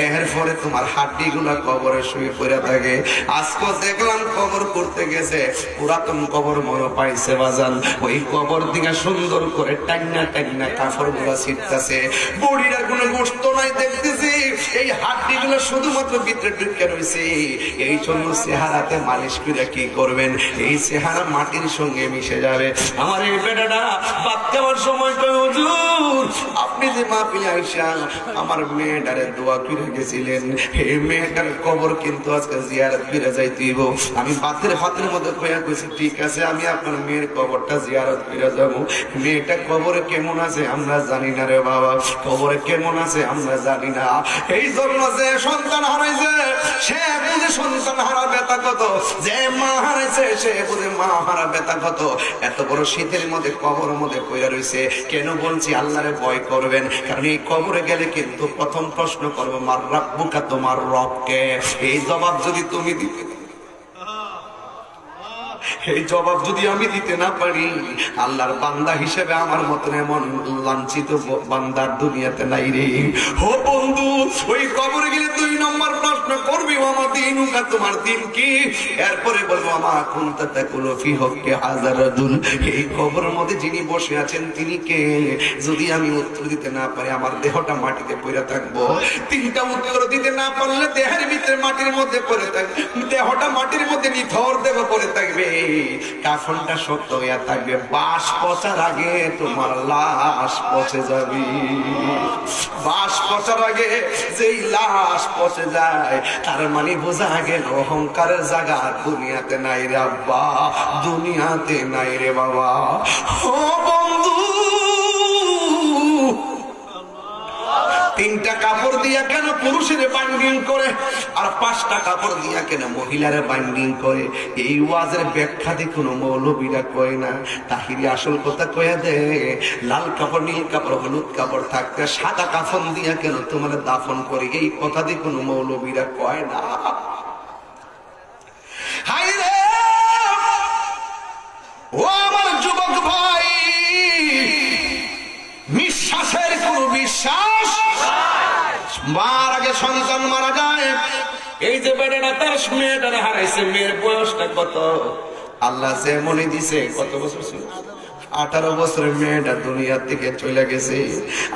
Speaker 1: এরপরে তোমার হাড্ডি গুলা কবরে শুয়ে পড়ে থাকে। আজকে দেখলাম কবর করতে গেছে, পুরাতন কবর মনে পাইছে বাজান, ওই কবর দিকে সুন্দর করে টান্না টান্না কাপড় গুলা ছিটতেছে, বডির আর কোনো গোস্ত নাই দেখতেছি, এই হাড্ডি গুলো শুধুমাত্র ভিতরে ঢুকে রয়েছে। এই জন্য চেহারাতে মালিশ করে কি করবেন, এই চেহারা মাটির সঙ্গে মিশে যাবে। আমার এই বেটাটা ভাত খাওয়ার সময় কই, হুজুর আপনি যে মাহফিলে আইসা আমার মেয়েটারে দোয়া করে গেছিলেন, এই মেয়েটার কবর কিন্তু আজকে জিয়ারত করে যাইতেইব। আমি ভাতের মধ্যে কইয়া কইছি, ঠিক আছে আমি আপনার মেয়ের কবরটা জিয়ারত করে যাবো। মেয়েটা কবরে কেমন আছে আমরা জানি না রে বাবা, কবরে কেমন আছে আমরা জানি না। এই জন্য যে সন্তান হারাইছে সে বুঝে সন্তান হারা ব্যথা কত, যে মা হারাইছে সে বুঝে মা হারা ব্যথা কত। এত বড় শীতের মধ্যে কবরের মধ্যে কইয়া রইছে। কেন বলছি আল্লাহরে ভয় করবেন, কারণ এই কবরে গেলে কিন্তু প্রথম প্রশ্ন করবো মার রাব্বুকা, তোমার রবকে। এই জবাব যদি তুমি দিতে, এই জবাব যদি আমি দিতে না পারি, আল্লাহর বান্দা হিসেবে আমার মতন এমন লাঞ্ছিত বান্দার দুনিয়াতে নাই রে। ও বন্ধু, ওই কবরে গেলে 2 নম্বর প্রশ্ন করবি, আমার দিনুকা, তোমার দিন কি? এরপরে বলবো আমা কুনতা তাকুলু ফি হক্কি হাযার রাজুল, এই কবরের মধ্যে যিনি বসে আছেন তিনি কে? যদি আমি উত্তর দিতে না পারি আমার দেহটা মাটিতে পড়ে থাকবো। 3টা উত্তর দিতে না পারলে দেহের ভিতরে মাটির মধ্যে পড়ে থাকবে, দেহটা মাটির মধ্যে নিথর দেহ পড়ে থাকবে, কাফনটা শক্ত হইয়া থাকবে। বাঁশ পচার আগে তোমার লাশ পচে যাবে। বাঁশ পচার আগে যেই লাশ পচে যায়, তার মানে বোঝা গেল অহংকারের জায়গা দুনিয়াতে নাই রে আব্বা, দুনিয়াতে নাই রে বাবা। ও বন্ধু, 3টা কাপড় দিয়া কেন পুরুষের বাইন্ডিং করে আর 5টা কাপড় দিয়া কেন মহিলার বাইন্ডিং করে? এই ওয়াজের ব্যাখ্যা দিয়ে কোনো মৌলবীরা কয় না। তাহিরি আসল কথা কয়ে দে, লাল কাপড়, নীল কাপড়, হলুদ কাপড় থাকতে সাদা কাফন দিয়া কেন তোমার দাফন করে? এই কথা দিয়ে কোনো মৌলবীরা কয় না। হাই রে ও আমার যুবক ভাই, নিঃশ্বাসের কোন বিশ্বাস, মার আগে সন্তান মারা যায়। এই যে বেটাটা তার মেয়েটারে হারাইছে, মেয়ের বয়সটা কত? আল্লাহ যে মনে দিছে, কত বছর ছিল? 18 বছরের মেয়েটা দুনিয়া থেকে চলে গেছে।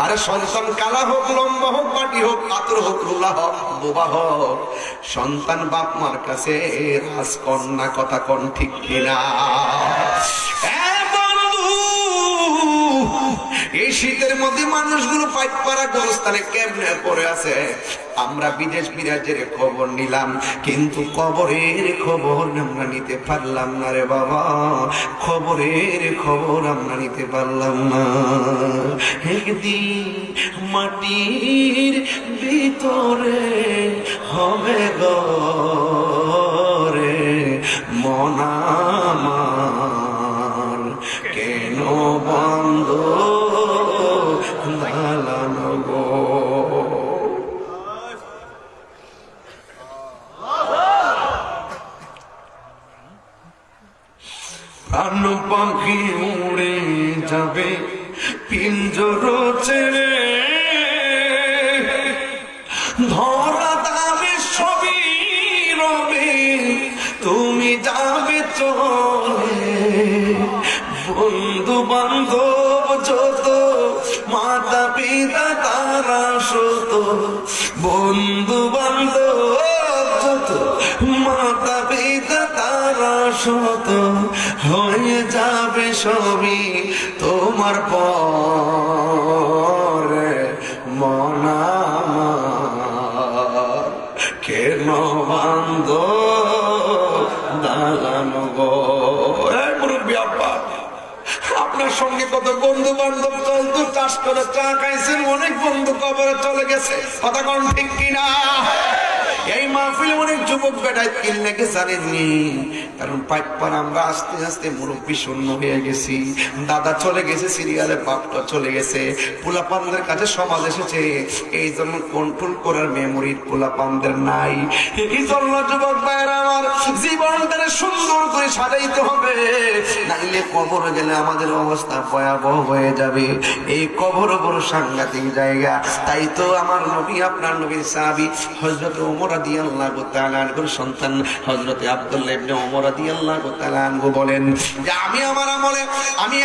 Speaker 1: আরে সন্তান কালা হোক, লম্বা হোক, পাটি হোক, কাতর হোক, রুলা হোক, বোবা হোক, সন্তান বাপ মার কাছে রাজকন্যা। কথা কোন ঠিক কিনা? এই শীতের মধ্যে মানুষগুলো পাইকপাড়া গোরস্থানে কেমনে পড়ে আছে। আমরা বিদেশ বিরাজের খবর নিলাম, কিন্তু কবরের খবর আমরা নিতে পারলাম না রে বাবা, খবরের খবর আমরা নিতে পারলাম না। একদিন মাটির ভিতরে হবে গরে মনামার, কেন বন্ধ দালানো গো? প্রাণ পাখি উড়ে যাবে পিঞ্জর ছেড়ে, ধরা দামে সবই রবে, তুমি যাবে চলে। বন্ধু বান্ধব যত, মাতা পিতা তারা শত, বন্ধু বান্ধব যত, মাতা পিতা তারা শত, হয়ে যাবে সবই তোমার পরে মনামার, কেন বান্ধ দালানো গো? মুরব্বী আব্বা, আপনার সঙ্গে কত বন্ধু বান্ধব চলতো, চাষ করে চা খাইছেন, অনেক বন্ধু কবরে চলে গেছে। কথা কোন ঠিক কিনা? এই মাহফিলে অনেক যুবক বেটায় কিনলে জানেননি, কারণ পাইকপার আমরা আস্তে আস্তে মুরব্বী শূন্য হয়ে গেছি। দাদা চলে গেছে সিরিয়ালে, বাপটা চলে গেছে, পোলাপানদের কাছে সমাজ এসেছে। এই জন্য কন্ট্রোল করার মেমোরি পোলাপানদের নাই। এই জন্য যুবক ভাইয়েরা আমার জীবনটারে সুন্দর করে সাজাইতে হবে, নাইলে কবর গেলে আমাদের অবস্থা ভয়াবহ হয়ে যাবে। এই কবর বড় সাংঘাতিক জায়গা। তাই তো আমার নবী, আপনার নবীর সাহাবী হযরত ওমর রাদিয়াল্লাহু তাআলা আনহুর সন্তান হযরত আব্দুল্লাহ ইবনে ওমর রাদিয়াল্লাহু তাআলা আনহু বলেন যে আমি আমার আমলে আমি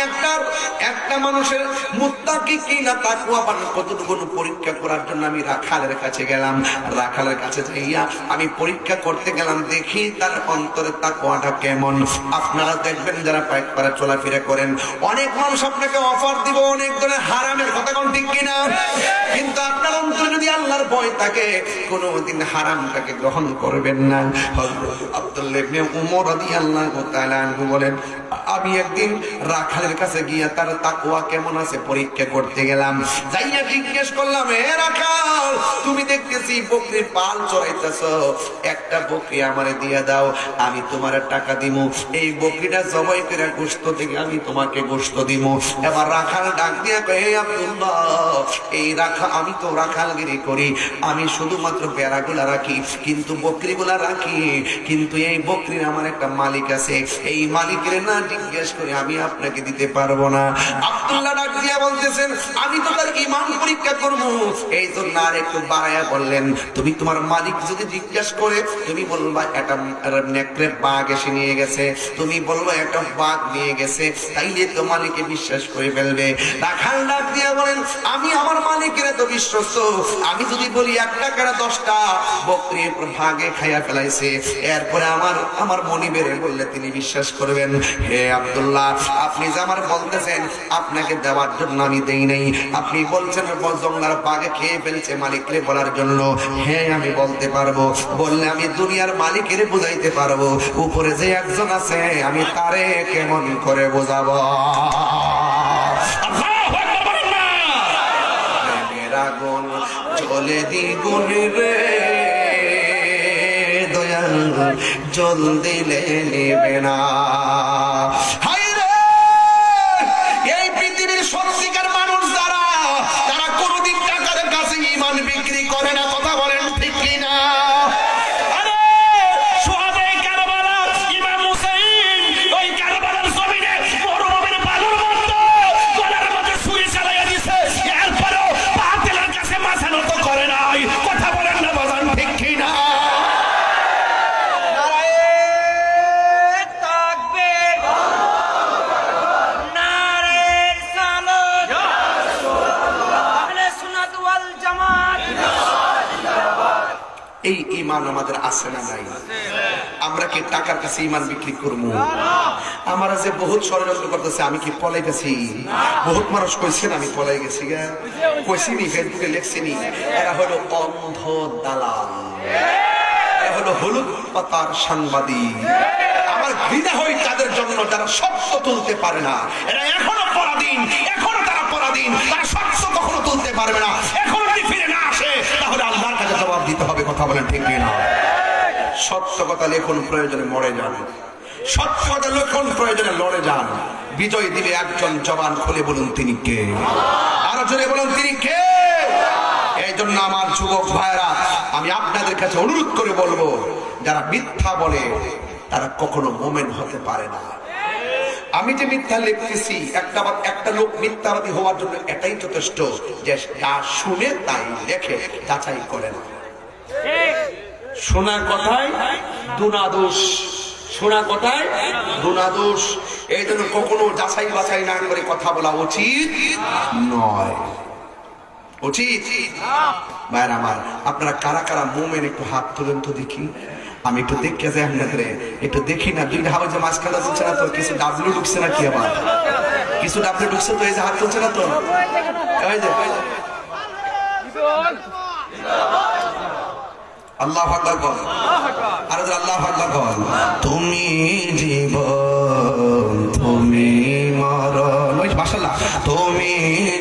Speaker 1: একটা মানুষের মুত্তাকি কিনা তাকওয়াবান কতটুকু পরীক্ষা করার জন্য আমি রাখালের কাছে গেলাম। রাখালের কাছে যাইয়া আমি পরীক্ষা করতে গেলাম, দেখি তার অন্তরে তাকওয়াটা কেমন। আপনারা দেখবেন যারা পাইক পাড়া চলাফেরা করেন, অনেক মানুষ আপনাকে অফার দিব অনেক ধরনের হারামের কথা, কোন ঠিক কিনা? কিন্তু আপনার অন্তরে যদি আল্লাহর ভয় থাকে, কোনোদিন হারামটাকে গ্রহণ করবেন না। হযরত আব্দুল্লাহ ইবনে ওমর রাদিয়াল্লাহু তাআলা আনহু বলেন আমি একদিন রাখালের কাছে গিয়া তার তাকওয়া কেমন আছে পরীক্ষা করতে গেলাম। যাইয়া জিজ্ঞেস করলাম, হে রাখাল, তুমি দেখতেছি বকরির পাল চড়াইতেছো, একটা বকরি আমারে দিয়া দাও, আমি তোমার টাকা দিমু। এই বকরিটা জবাই করে গোশত থেকে আমি তোমাকে গোশত দিমু। এবার রাখাল ডাক দিয়া কয়, হে আব্দুল্লাহ, এই আমি তো রাখালগিরি করি, আমি শুধুমাত্র বেড়াগুলা রাখি, কিন্তু বকরিগুলা রাখি, কিন্তু এই বকরির আমার একটা মালিক আছে, এই মালিকের না জিজ্ঞেস করে আমি আপনাকে দিতে পারবো না। আব্দুল্লাহ ডাক দিয়া বলতেছেন, আমি তো তার ঈমান পরীক্ষা করবো, এই জন্য আর একটু বাড়াইয়া বললেন, তুমি তোমার মালিক যদি জিজ্ঞেস করে তুমি বলবা একটা নেকড়ে বাঘ এসে নিয়ে গেছে, তুমি বলবা একটা বাঘ নিয়ে গেছে, তাইলে তো মালিকে বিশ্বাস করে ফেলবে। রাখাল ডাক দিয়া বলেন, আমি আমার মালিকের তো বিশ্বস্ত, আমি যদি বলি একটা কেনা 10টা বকরি ভাগে খাইয়া ফেলাইছে, এরপরে আমার মনিবেরে বললে তিনি বিশ্বাস করবেন। হে আব্দুল্লাহ, আপনি যে আমার বলতেছেন আপনাকে দেওয়ার জন্য আমি দেই নাই, আপনি বলছেন জঙ্গলার বাঘে খেয়ে ফেলছে মালিকরে বলার জন্য, হ্যাঁ আমি বলতে পারবো, বললে আমি দুনিয়ার মালিকের বুঝাইতে পারবো, উপরে যে একজন আছে আমি তারে কেমন করে বোঝাবো। আগুন জ্বলে দ্বিগুণ রে দয়াল, জল দিলে নেবে না। হায় রে, এই পৃথিবীর সত্যিকার মানুষ যারা, তারা কোনোদিন টাকার কাছে ঈমান বিক্রি করে না। কথা বলেন ঠিক কিনা? এই ঈমান আমাদের আছে না নাই? আমরা কি টাকার কাছে ঈমান বিক্রি করবো? আমরা যে বহুত ষড়যন্ত্র করতেছে, আমি কি পলাইতেছি? বহুত মানুষ কইছেন আমি পলাই গেছি, কইছিনি, ফেসবুকে লেখছিনি, এরা হলো অন্ধ দালাল, এরা হলো হলুদ পাতার সাংবাদিক। আমার ঘৃণা হয় তাদের জন্য যারা সত্য তুলতে পারে না। এরা এখনো পরাধীন, এখনো তারা পরাধীন, তারা সত্য কখনো তুলতে পারবে না। এখনো যদি ফিরে না আসে তাহলে আল্লাহর কাছে জবাব দিতে হবে। কথা বলেন ঠিক কিনা? সত্য কথা লেখন, প্রয়োজনে মরে যান, সত্য কথা লেখন, প্রয়োজনে লড়ে যান। বিজয় দিবে একজন, জবান খুলে বলুন তিনি কে? আরো জোরে বলুন তিনি কে? এই জন্য আমার যুবক ভাইরা, আমি আপনাদের কাছে অনুরোধ করে বলবো, যারা মিথ্যা বলে তারা কখনো মুমিন হতে পারে না। আমি যে মিথ্যা লিখতেছি, একটা লোক মিথ্যাবাদী হওয়ার জন্য এটাই যথেষ্ট যে যা শুনে তাই লেখে, যাচাই করে না। শোনা কথায় দুনাদোষ, শোনা কথায় দুনাদোষ। এই জন্য কখনো যাচাই বাছাই না করে কথা বলা উচিত নয়। উচিত ভাইর আমার, আপনারা কারা কারা মুমিন একটু হাত তুলেন তো দেখি। আমি একটু দেখে যাই আপনাদের, একটু দেখি না। দুইটা হাওয়া যে মাঝখানে তুলছে না তো, কিছু ডাবলু ঢুকছে না কি? আবার কিছু ডাবলু ঢুকছে তো, এই যে হাত তুলছে না তো, এই যে আল্লাহু আকবার বল, আর আল্লাহু আকবার বল। তুমি জীবন, তুমি মরণ, মাশাআল্লাহ, তুমি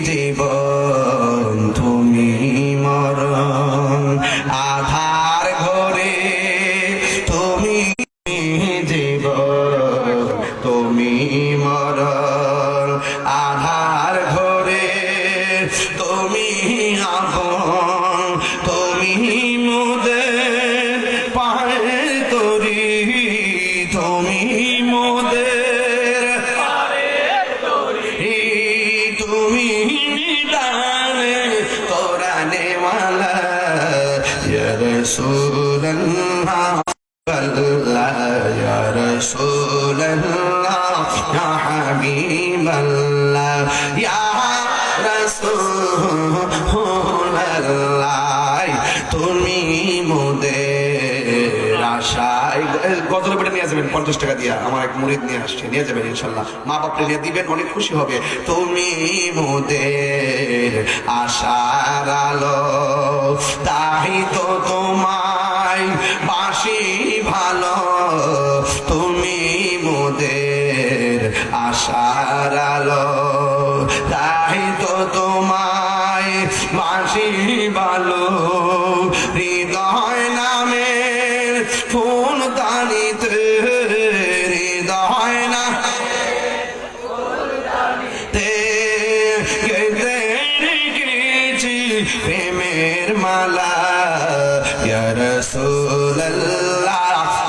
Speaker 1: জীবন, তুমি মরণ, আধার ঘরে তুমি জীবন, তুমি মরণ, আধার ঘরে তুমি আপন, তুমি মোদের পায়ে তরি, তুমি মোদের তুমি নিদানে কোরআনে ওয়ালা ইয়া রাসূলুল্লাহ আল্লাহ ইয়া রাসূলুল্লাহ ইয়া হাবিবাল্লাহ ইয়া রাসূলুল্লাহ তুমি মোদের আশায় গজল পেটে নিয়ে যাবেন 50 টাকা দিয়া আমার এক মুরিদ নিয়ে আসছে নিয়ে যাবেন ইনশাআল্লাহ মা বাপকে নিয়ে দিবেন অনেক খুশি হবে তুমি মোদের আশার আলো তাই তো তোমায় বাসি ভালো তুমি মোদের আশার আলো তাই তো তোমায় বাসি ভালো হৃদয় নামের ফুল দানিতে হৃদয় না প্রেমের মালা ইয়া রাসূলুল্লাহ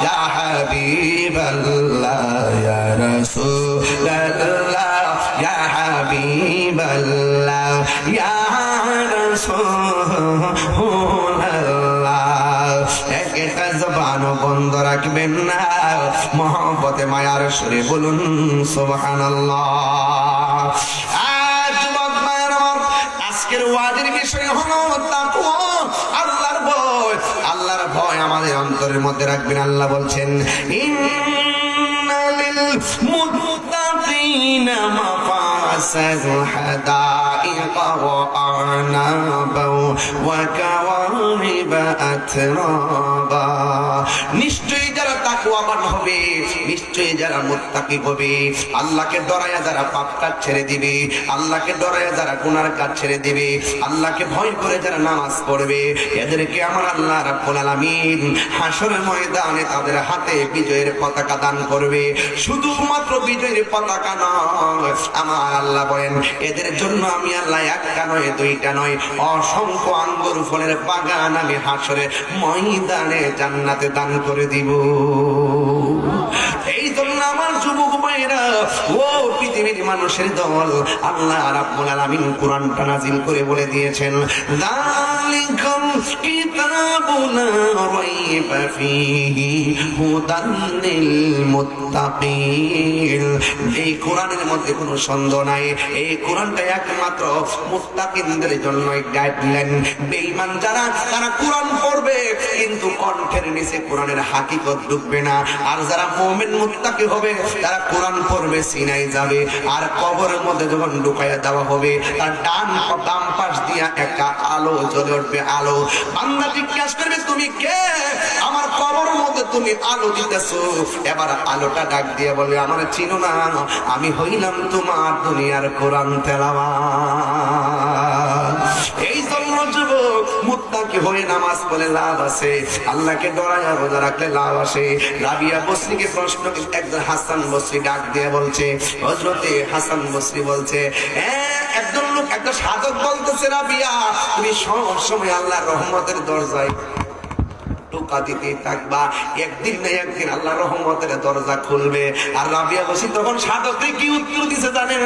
Speaker 1: ইয়া হাবিবাল্লাহ ইয়া রাসূলুল্লাহ ইয়া হাবিবাল্লাহ ইয়া রাসূলুল্লাহ একটা জবান বন্ধ রাখবেন না মহব্বতে মায়ার সুরে বলুন সুবহানাল্লাহ যুবক মায়ের আমার আজকের ওয়াজের বিষয় হলো তাকওয়া আল্লাহর ভয় আল্লাহর ভয় আমাদের অন্তরের মধ্যে রাখবেন আল্লাহ বলছেন ইন্নালিল মুত্তাকিনা মাফাসাল হাদাইকা ওয়া আনাবা ওয়া কাওয়ারিবা আতরাবা নিশ্চয়ই যারা তাকওয়াবান হবে নিশ্চয়ই যারা মুত্তাকি হবে আল্লাহকে ডরায়া যারা পাপ কাজ ছেড়ে দিবে আল্লাহকে ডরায়া যারা গুনার কাজ ছেড়ে দিবে আল্লাহকে ভয় করে যারা নামাজ পড়বে এদেরকে আমার আল্লাহ রাব্বুল আলামিন হাসরের ময়দানে তাদের হাতে বিজয়ের পতাকা দান করবে শুধুমাত্র বিজয়ের পতাকা নয় আমার আল্লাহ বলেন এদের জন্য আমি আল্লাহ একটা নয় দুইটা নয় অসংখ্য আঙ্গুর ফলের বাগান আমি হাসরের ময়দানে জান্নাতে দান করে দিব এই জন্য আমার যুবক ভাইরা ও পৃথিবীর মানুষের দল আল্লাহ রাব্বুল আলামিন কোরআনটা নাযিল করে বলে দিয়েছেন যালিকাল কিতাবুন রাইবা ফীহি হুদান লিল মুত্তাকিন এই কোরআনের মধ্যে কোনো সন্দেহ নাই এই কোরআনটা একমাত্র মুত্তাকিনদের জন্য গাইডলাইন বেঈমান যারা তারা কোরআন পড়বে কিন্তু কণ্ঠের নিচে কোরআনের হাকিকত ঢুকবে না আর যারা মুমিন মুত্তাকি হবে তারা কোরআন পড়বে সিনায় যাবে আর কবরের মধ্যে যখন ঢুকায়া দেওয়া হবে তার ডান বাম পাশ দিয়া একটা আলো জ্বলে উঠবে আলো বান্দা জিজ্ঞাসা করবে তুমি কে আমার কবরের মধ্যে তুমি আলো দিতেছো এবার আলোটা ডাক দিয়ে বলে আমার চিনো না আমি হইলাম তোমার দুনিয়ার কোরআন তেলাওয়াত এই জন্য যুবক মুত্তাকি হয়ে নামাজ পড়লে লাভ আছে আল্লাহকে ডরায়া রোজা রাখলে লাভ আসে রাবিয়া বসরিকে প্রশ্ন একজন হাসান বসরি ডাক দিয়ে বলছে হযরতে হাসান বসরি বলছে একজন লোক একটা সাধক বলতেছে রাবিয়া তুমি সব সময় আল্লাহর রহমতের দরজায় টোকা দিতে থাকবা একদিন না একদিন আল্লাহ রহমতের দরজা খুলবে আর রাবিয়া বসরি তখন সাধককে কি উত্তর দিছে জানেন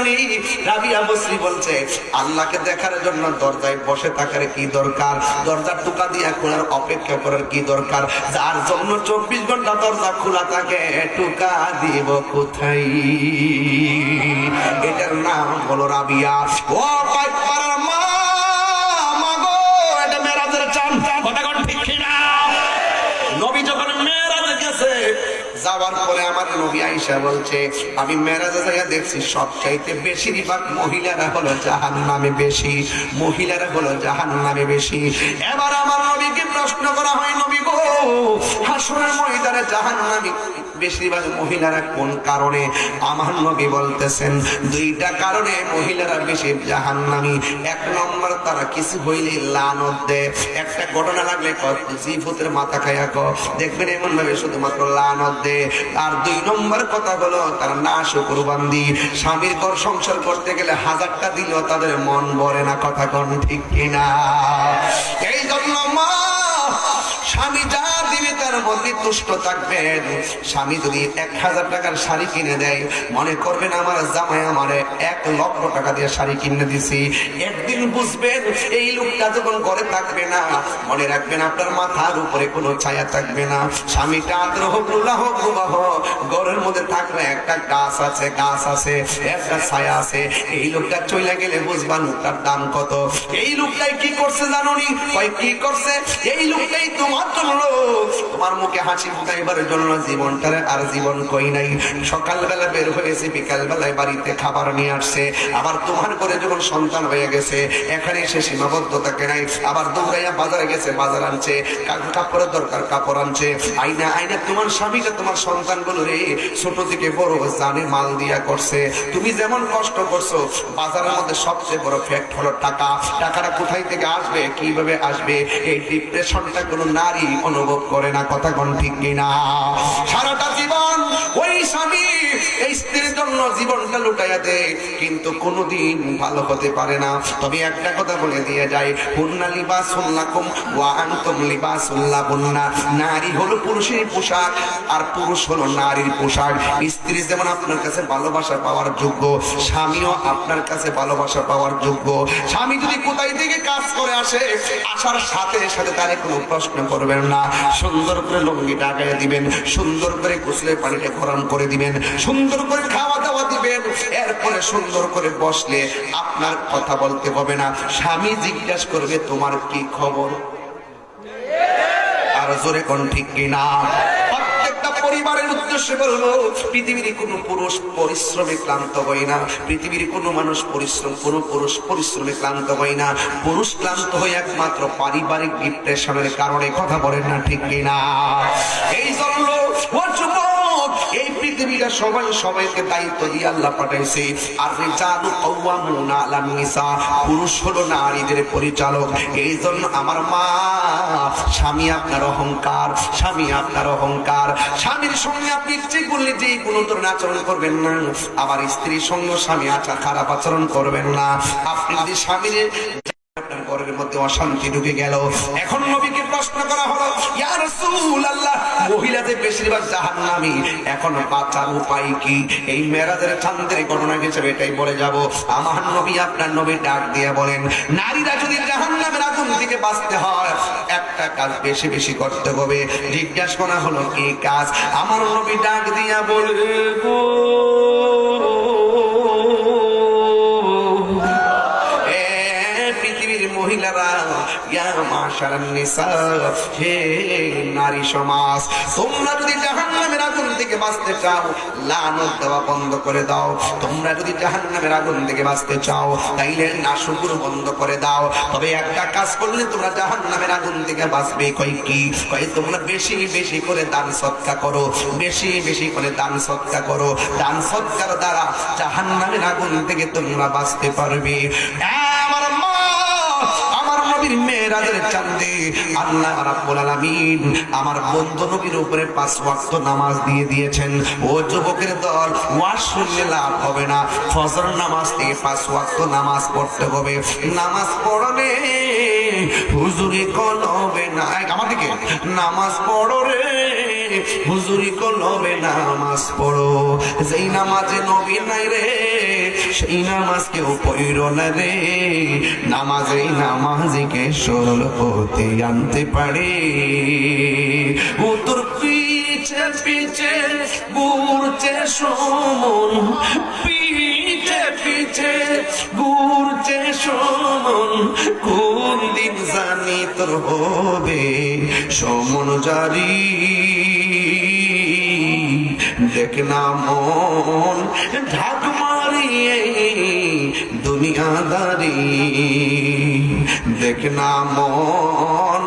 Speaker 1: রাবিয়া বসরি বলছে আল্লাহকে দেখার জন্য দরজায় বসে থাকার কি দরকার দরজা টোকা দিয়া খোলার অপেক্ষা করার কি দরকার যার জন্য 24 ঘন্টা দরজা খোলা থাকে টোকা দিব কোথায় এটার নাম হলো রাবিয়া ও পাইপাড়ার মা মাগো এটা মেরাজের চাঁদ কথা কোন ঠিক কিনা নবী যখন মেরাজে গেছে যাওয়ার পরে আমার নবী আয়েশা বলছে আমি মেরাজে যাইয়া দেখছি সবচাইতে বেশিরভাগ মহিলারা হলো জাহান্নামে বেশি মহিলারা হলো জাহান্নামে বেশি এবার আমার নবীকে প্রশ্ন করা হয় নবী গো হাসরের ময়দানে জাহান্নামী বেশিরভাগ মহিলারা কোন কারণে আমার নবী বলতেছেন দুইটা কারণে মহিলারা বেশি জাহান্নামী এক নম্বর তারা কিছু হইলে লানত দেয় একটা ঘটনা লাগলে জিফুতের মাথা খায়া দেখবেন এমন ভাবে শুধুমাত্র লানত দেয় আর দুই নম্বর কথা হলো তারা নাশকরবান্দি স্বামীর ঘর সংসার করতে গেলে 1000টা দিলেও তাদের মন ভরে না কথা কোন ঠিক কিনা এই জন্য মা স্বামী যা দিবে টাকার মধ্যে তুষ্ট থাকবেন। স্বামী যদি 1000 টাকার শাড়ি কিনে দেয়, মনে করবেন আমার জামাই আমারে 1 লক্ষ টাকা দিয়ে শাড়ি কিনে দিছি। একদিন বুঝবেন এই লোকটা যখন ঘরে থাকবে না, মনে রাখবেন আপনার মাথার উপরে কোনো ছায়া থাকবে না। স্বামীটা আগ্রহ প্রলাহ প্রবাহ ঘরের মধ্যে থাকলে একটা গাছ আছে, একটা ছায়া আছে। এই লোকটা চলে গেলে বুঝবা লোকটার দাম কত। এই লোকটাই কি করছে জানোনি? কয় কি করছে? এই লোকটাই তোমার জন্য, তোমার মুখে হাসি ফুটাইবার জন্য জীবনটারে আর জীবন কই নাই। সকালবেলা বের হয়েছে, বিকাল বেলায় বাড়িতে খাবার নিয়ে আসছে। আবার তোমার করে যখন সন্তান হয়ে গেছে, এখানে সে সীমাবদ্ধতাকে নাই, আবার দৌড়াইয়া বাজারে গেছে, বাজার আনছে, কাপড়ের দরকার কাপড় আনছে। আইনা আইনা তোমার স্বামীকে তোমার সন্তানগুলো রে ছোট থেকে বড় জানে মাল দিয়া করছে। তুমি যেমন কষ্ট করছো, বাজারের মধ্যে সবচেয়ে বড় ফ্যাক্ট হলো টাকা। টাকাটা কোথায় থেকে আসবে, কিভাবে আসবে, এই ডিপ্রেশনটা কোনো নারী অনুভব করে না। কথা কোন ঠিক কিনা? সারাটা জীবন ওই স্বামী এই স্ত্রীর জন্য জীবনটা লুটাইয়া দেয়, কিন্তু কোনোদিন ভালো হতে পারে না। তবে একটা কথা বলে দিয়ে যায়, হুন্না লিবাসুল লাকুম ওয়া আনতুম লিবাসুল লাহুন্না। নারী হলো পুরুষের পোশাক আর পুরুষ হলো নারীর পোশাক। স্ত্রী যেমন আপনার কাছে ভালোবাসা পাওয়ার যোগ্য, স্বামীও আপনার কাছে ভালোবাসা পাওয়ার যোগ্য। স্বামী যদি কোথায় থেকে কাজ করে আসে, আসার সাথে সাথে তারে কোনো প্রশ্ন করবেন না। সুন্দর করে লুঙ্গিটা আগায় দিবেন, সুন্দর করে গোসলের পানিটা গরম করে দিবেন, সুন্দর করে খাওয়া দাওয়া দিবেন। এরপরে সুন্দর করে বসলে আপনার কথা বলতে হবে না। স্বামী জিজ্ঞাসা করবে তোমার কি খবর। আর জোরে কোন ঠিক কিনা? প্রত্যেকটা পরিবারের উদ্দেশ্যে বলবো, পৃথিবীর কোন পুরুষ পরিশ্রমে ক্লান্ত হয় না। পৃথিবীর কোন মানুষ কোন পুরুষ পরিশ্রমে ক্লান্ত হয় না। পুরুষ ক্লান্ত হয় একমাত্র পারিবারিক ডিপ্রেশনের কারণে। কথা বলেন না ঠিক কিনা? এই জন্য ও যুবক, এই পৃথিবীটা সবাইকে দায়িত্ব দিয়ে আল্লাহ পাঠাইছে। আর রিজালু কাওয়ামুনা আলা নিসা, পুরুষ হলো নারীদের পরিচালক। এই জন্য আমার মা, স্বামী আপনার অহংকার, স্বামী আপনার অহংকার। স্বামীর সঙ্গে আপনি ইচ্ছে করলে যে কোনো ধরনের আচরণ করবেন না। আবার স্ত্রীর সঙ্গে স্বামী খারাপ আচরণ করবেন না। আপনি যদি স্বামীর আপনার ঘরের মধ্যে অশান্তি ঢুকে গেল, এখন নবীকে প্রশ্ন করা হলো, ইয়া রাসূলুল্লাহ, মহিলাদের বেশিরভাগ জাহান্নামী, এখন বাঁচার উপায় কি? এই মেরাজের চাঁদের ঘটনা হিসেবে এটাই বলে যাব। আমার নবী, আপনার নবী ডাক দিয়ে বলেন, নারীরা যদি জাহান্নামের আগুন থেকে বাঁচতে হয়, একটা কাজ বেশি বেশি করতে হবে। জিজ্ঞাসা করা হলো কি কাজ? আমার নবী ডাক দিয়া বলে, মহিলারা, ইয়া মাশারান নিসা, হে নারী সমাজ, তোমরা যদি জাহান্নামের আগুন থেকে বাঁচতে চাও, লানত দেওয়া বন্ধ করে দাও। তোমরা যদি জাহান্নামের আগুন থেকে বাঁচতে চাও, তাইলে নাশুকুর বন্ধ করে দাও। তবে একটা কাজ করলে তোমরা জাহান্নামের আগুন থেকে বাঁচবে। কই কি? কই তোমরা বেশি বেশি করে দান সদকা করো, বেশি বেশি করে দান সদকা করো। দান সদকার দ্বারা জাহান্নামের আগুন থেকে তোমরা বাঁচতে পারবে। আমার মা, আমার নবীর মেরাজের চাঁদে আল্লাহ রাব্বুল আলামিন আমার বন্ধু নবীর উপরে 5 ওয়াক্ত নামাজ দিয়ে দিয়েছেন। ও যুবকের দল, ওয়াজ শুনলে লাভ হবে না। ফজর নামাজ থেকে 5 ওয়াক্ত নামাজ পড়তে হবে। নামাজ পড়লে হুজুরি কলবে না, আমার দিকে নামাজ পড়ো রে, হুজুরি কলবে নামাজ পড়ো। যেই নামাজে নবী নাই রে, সেই নামাজ কেউ পড়ো না রে। নামাজে নামাজিকে সরল হতে আনতে পারে। ও তোর পিছে পিছে ঘুরছে সমন, পিছে পিছে ঘুরছে সমন, কোন দিন জানি তোর হবে সমন জারি। দেখ না মন ঢাক মারিয়ে দুনিয়াদারি, দেখ না মন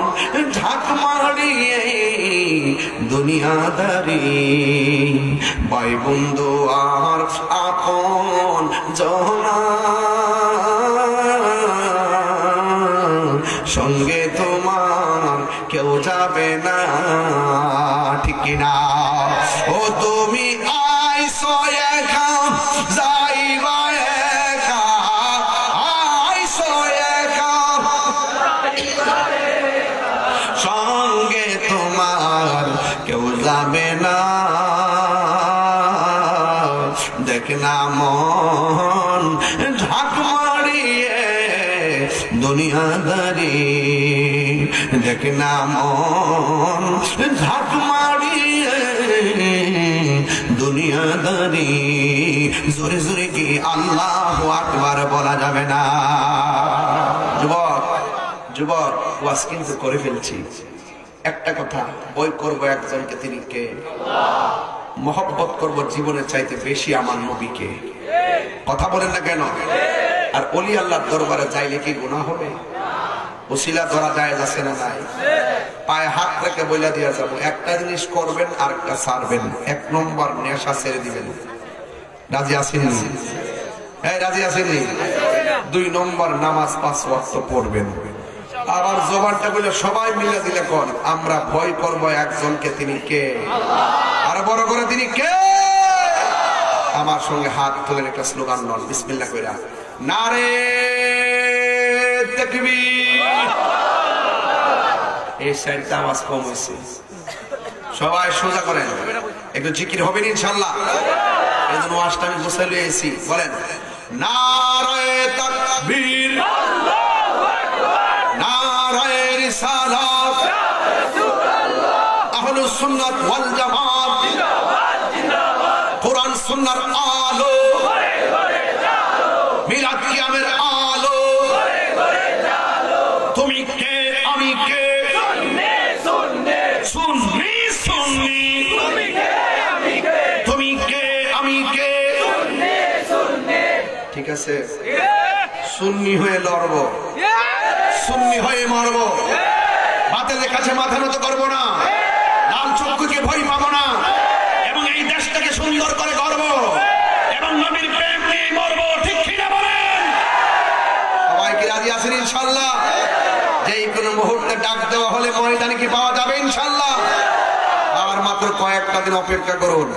Speaker 1: ঢাক মারিয়ে দুনিয়াদারি। ভাই বন্ধু আর আপন জনা, সঙ্গে তোমার কেউ যাবে না, ঠিক না? ও তুমি আইসো একা, যাইবা একা, আইসো একা, সঙ্গে তোমার দেখে না মন ঝাঁক মারিয়ে দুনিয়াদারি, দেখে না মন ঝাঁক মারিয়ে দুনিয়াদারি। জোরে জোরে কি আল্লাহু আকবার বলা যাবে না? যুবক যুবক, ওয়াজ কিন্তু করে ফেলছি। একটা কথা, বই করবো একজনকে, তিনি কে? মহব্বত করব জীবনের চাইতে বেশি আমার নবীকে। কথা বলেন না কেন? আর ওলি আল্লাহর দরবারে যাইলে কি গুনাহ হবে? ওসিলা ধরা যায় আছে না নাই? পায়ে হাত রেখে বইলা দিয়া যাবো, একটা জিনিস করবেন আর একটা ছাড়বেন। 1 নম্বর নেশা ছেড়ে দিবেন। রাজি আছেন? হ্যাঁ, রাজি আছেন? 2 নম্বর নামাজ 5 ওয়াক্ত পড়বেন। আবার জবানটা বলে সবাই মিলে দিলে কোন, আমরা ভয় করবো একজনকে, তিনি কে? আর বড় করে, তিনি কে? আমার সঙ্গে হাত তুলে একটা স্লোগান নন, বিসমিল্লাহ কইরা নারে তাকবীর। এই সাইডটা আওয়াজ কম হয়েছে, সবাই সোজা করেন, একটু জিকির হবেন ইনশাআল্লাহ। এই জন্য ওয়াজটা আমি গুছাই লিয়ে এসেছি। বলেন নারে তাকবীর, নারে রিসালাত, আহলুস সুন্নাত ওয়াল জামাত, কোরআন সুন্নাহর আলো, মিলাদ কিয়ামের আলো। তুমি কে আমি কে? সুন্নি সুন্নি, তুমি কে আমি কে? ঠিক আছে, সুন্নি হয়ে লড়বো, সুন্নি হয়ে মরবো, বাতিলের কাছে মাথা নত করবো না, লাল চক্ষুকে ভয় পাবো না, এবং এই দেশটাকে সুন্দর করে গড়ব, এবং নবীর প্রেম নিয়ে মরবো। ঠিক কিনা বলেন? সবাই কি রাজি আছেন ইনশাআল্লাহ? যেই কোনো মুহূর্তে ডাক দেওয়া হলে ময়দানে কি পাওয়া যাবে ইনশাআল্লাহ? আর মাত্র কয়েকটা দিন অপেক্ষা করুন।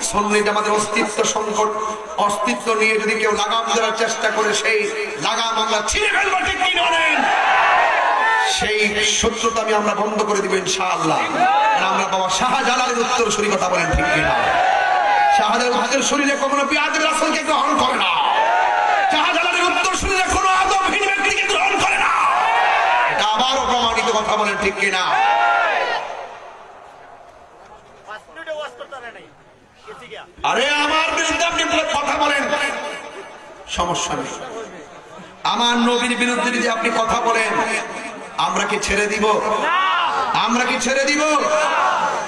Speaker 1: সুন্নিত আমাদের অস্তিত্ব সংকট, অস্তিত্ব নিয়ে যদি কেউ লাগাম দেওয়ার চেষ্টা করে, সেই লাগাম আমরা ছিঁড়ে ফেলবো। ঠিক কি বলেন? সেই শত্রুতা আমরা বন্ধ করে দিব ইনশাআল্লাহ। আমরা বাবা শাহজালালের উত্তরসূরি কথা বলেন, ঠিক কিনা? শাহজালালের শরীরে কোনো বিআদব রাসূলকে গ্রহণ করে না, শাহজালালের উত্তরসূরিরা কোনো আদবহীন ব্যক্তিকে গ্রহণ করে না। এটা আবারও প্রমাণিত কথা বলেন, ঠিক কিনা? আরে আমার বিরুদ্ধে আপনি কথা বলেন, সমস্যা নেই। আমার নবীর বিরুদ্ধে যদি আপনি কথা বলেন, আমরা কি ছেড়ে দিব? আমরা কি ছেড়ে দিব?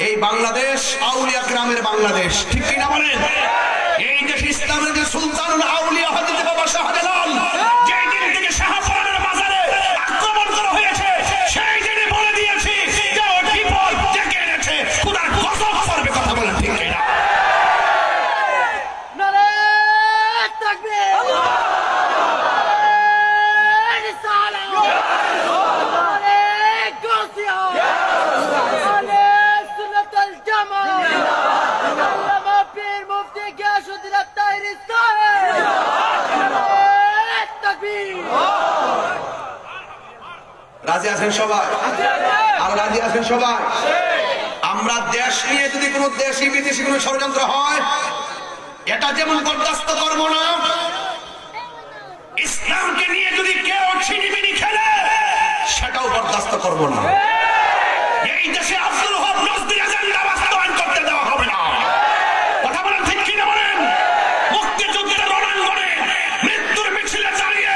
Speaker 1: এই বাংলাদেশ আউলিয়া গ্রামের বাংলাদেশ, ঠিক কিনা বলেন? এই দেশ ইসলামের যে সুলতানুল আউলিয়া হযরত বাবা শাহজালাল, যেই দিন থেকে শাহজালালের মাজারে আক্রমণ করা হয়েছে, সেই দিনে বলে দিয়েছি যে ও বিপদ ডেকে এনেছে, খোদার কসম করবে। কথা বলেন, ঠিক কিনা?
Speaker 3: নারে তাকবীর, নারে রিসালাত, নারে গাউসিয়া, নারে সুন্নাতুল জামাত, আল্লামা পীর মুফতি গিয়াসউদ্দিন আত-তাহিরি সাহেব, নারে তাকবীর।
Speaker 1: রাজি আছেন সবাই? আর রাজি আছেন সবাই? আমরা দেশ নিয়ে যদি কোনো দেশি বিদেশি কোনো ষড়যন্ত্র হয়, এটা যেমন বরদাস্ত করবো না, ইসলামকে নিয়ে যদি কেউ ছিনিমিনি খেলে, সেটাও বরদাস্ত করবো না। এই দেশে আব্দুল ওহাব নজরুল এজেন্ডা বাস্তবায়ন করতে দেওয়া হবে না। কথা বলেন, ঠিক কিনা বলেন? মুক্তিযুদ্ধের রণাঙ্গনে মৃত্যুর মিছিলে দাঁড়িয়ে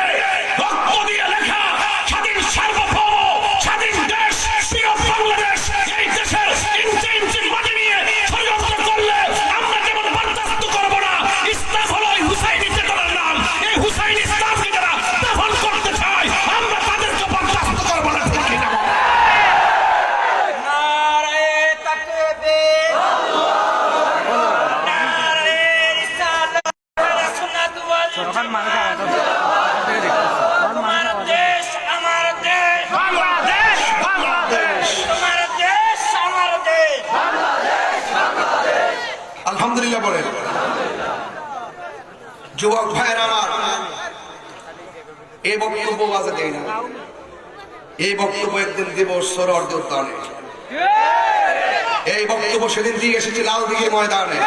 Speaker 1: রক্ত দিয়ে লেখা স্বাধীন সার্বভৌম স্বাধীন দেশ প্রিয় বাংলাদেশ, এই দেশের ইঞ্চি ইঞ্চি মাটি নিয়ে ষড়যন্ত্র করলে আমরা যেমন বরদাস্ত করবো না। ইসলাম হলো এই হুসাইনি চেতনার নাম। এই হুসাইনি ইসলামকে যারা দাফন করতে চায়, আমরা তাদেরকে বরদাস্ত করবো না। ঠিক কিনা?
Speaker 3: নারে তাকবীর, নারে রিসালাত, নারে সুন্নাত ওয়াল জামাত। তোমার দেশ আমার দেশ,
Speaker 1: বাংলাদেশ বাংলাদেশ।
Speaker 3: তোমার দেশ আমার দেশ।
Speaker 1: আলহামদুলিল্লাহ বলেন। যুবক ভাইয়ের আমার, এই বক্তব্য বাজে দেয় না, এই বক্তব্য একদিন দিব সরোয়ার উদ্যানে। এই বক্তব্য সেদিন দিয়ে এসেছি লালদিঘি ময়দানে।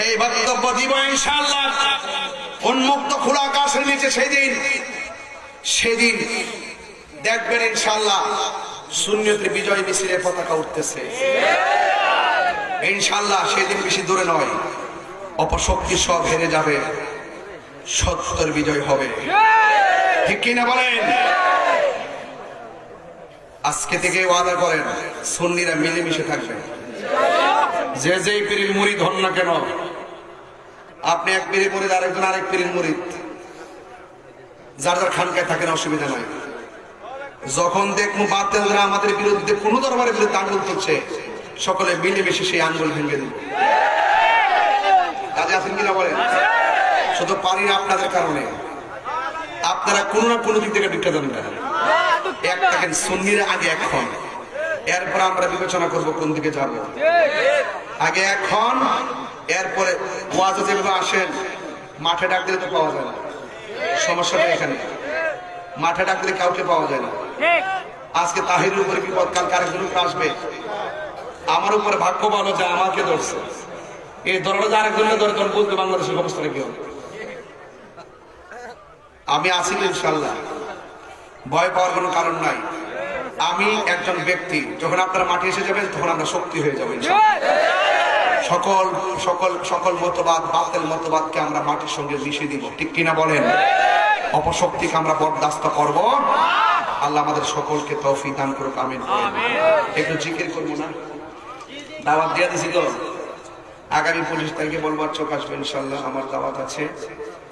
Speaker 1: এই বক্তব্য দিব ইনশাআল্লাহ উন্মুক্ত খোলা আকাশের নিচে। সেদিন দেখবেন ইনশাআল্লাহ সুন্নিয়তের বিজয় মিছিলের পতাকা উঠতেছে ইনশাআল্লাহ। সেদিন বেশি দূরে নয়, অপশক্তি সব হেরে যাবে, সত্যের বিজয় হবে। ঠিক কিনা বলেন? আজকে থেকে ওয়াদা করেন সুন্নিরা মিলেমিশে থাকবে। যে যেই পীরের মুরিদ হন না কেন, আপনি এক পীরের মুরিদ, আরেকজন আরেক পীরের মুরিদ, যার যার খানকায় থাকেন অসুবিধা নাই। যখন দেখবো বাতিলরা আমাদের বিরুদ্ধে কোনো দরবারের বিরুদ্ধে আঙ্গুল তুলছে, সকলে মিলেমিশে সেই আঙ্গুল ভেঙে দেব। কাজে আছেন কিনা বলেন? শুধু পারি না আপনাদের কারণে, আপনারা কোনো না কোনো দিক থেকে ঢুকে দেন না। এক থাকেন সুন্নির আগে এখন, এরপর আমরা বিবেচনা করব কোন দিকে যাব। আগে এখন, এরপরে ওয়াজে যেভাবে আসেন, মাঠে ডাক দিলে তো পাওয়া যায় না। সমস্যাটা এখানে, মাঠে ডাক দিলে কাউকে পাওয়া যায় না। আজকে তাহিরের উপরে বিপদ, কাল আরেকজন উপরে আসবে। আমার উপরে ভাগ্য ভালো যে আমাকে ধরছে, এই ধরনের যে আরেকজনকে ধরে তখন বলতে বাংলাদেশের অবস্থাটা কি হবে। আমি আছি ইনশাআল্লাহ, ভয় পাওয়ার কোনো কারণ নাই। আমি একজন ব্যক্তি, যখন আপনারা মাঠে এসে যাবেন তখন আমরা শক্তি হয়ে যাবো ইনশাআল্লাহ। সকল সকল সকল মতবাদ, বাতিল মতবাদকে আমরা মাটির সঙ্গে মিশিয়ে দিব। ঠিক কিনা বলেন? অপশক্তিকে আমরা বরদাস্ত করব। আল্লাহ আমাদের সকলকে তৌফিক দান করুক, আমিন। একটু জিকির করবো না? দাওয়াত দিয়ে দিছি তো, আগামী 25 তারিখে বলবো চোখ আসবে ইনশাআল্লাহ, আমার দাওয়াত আছে।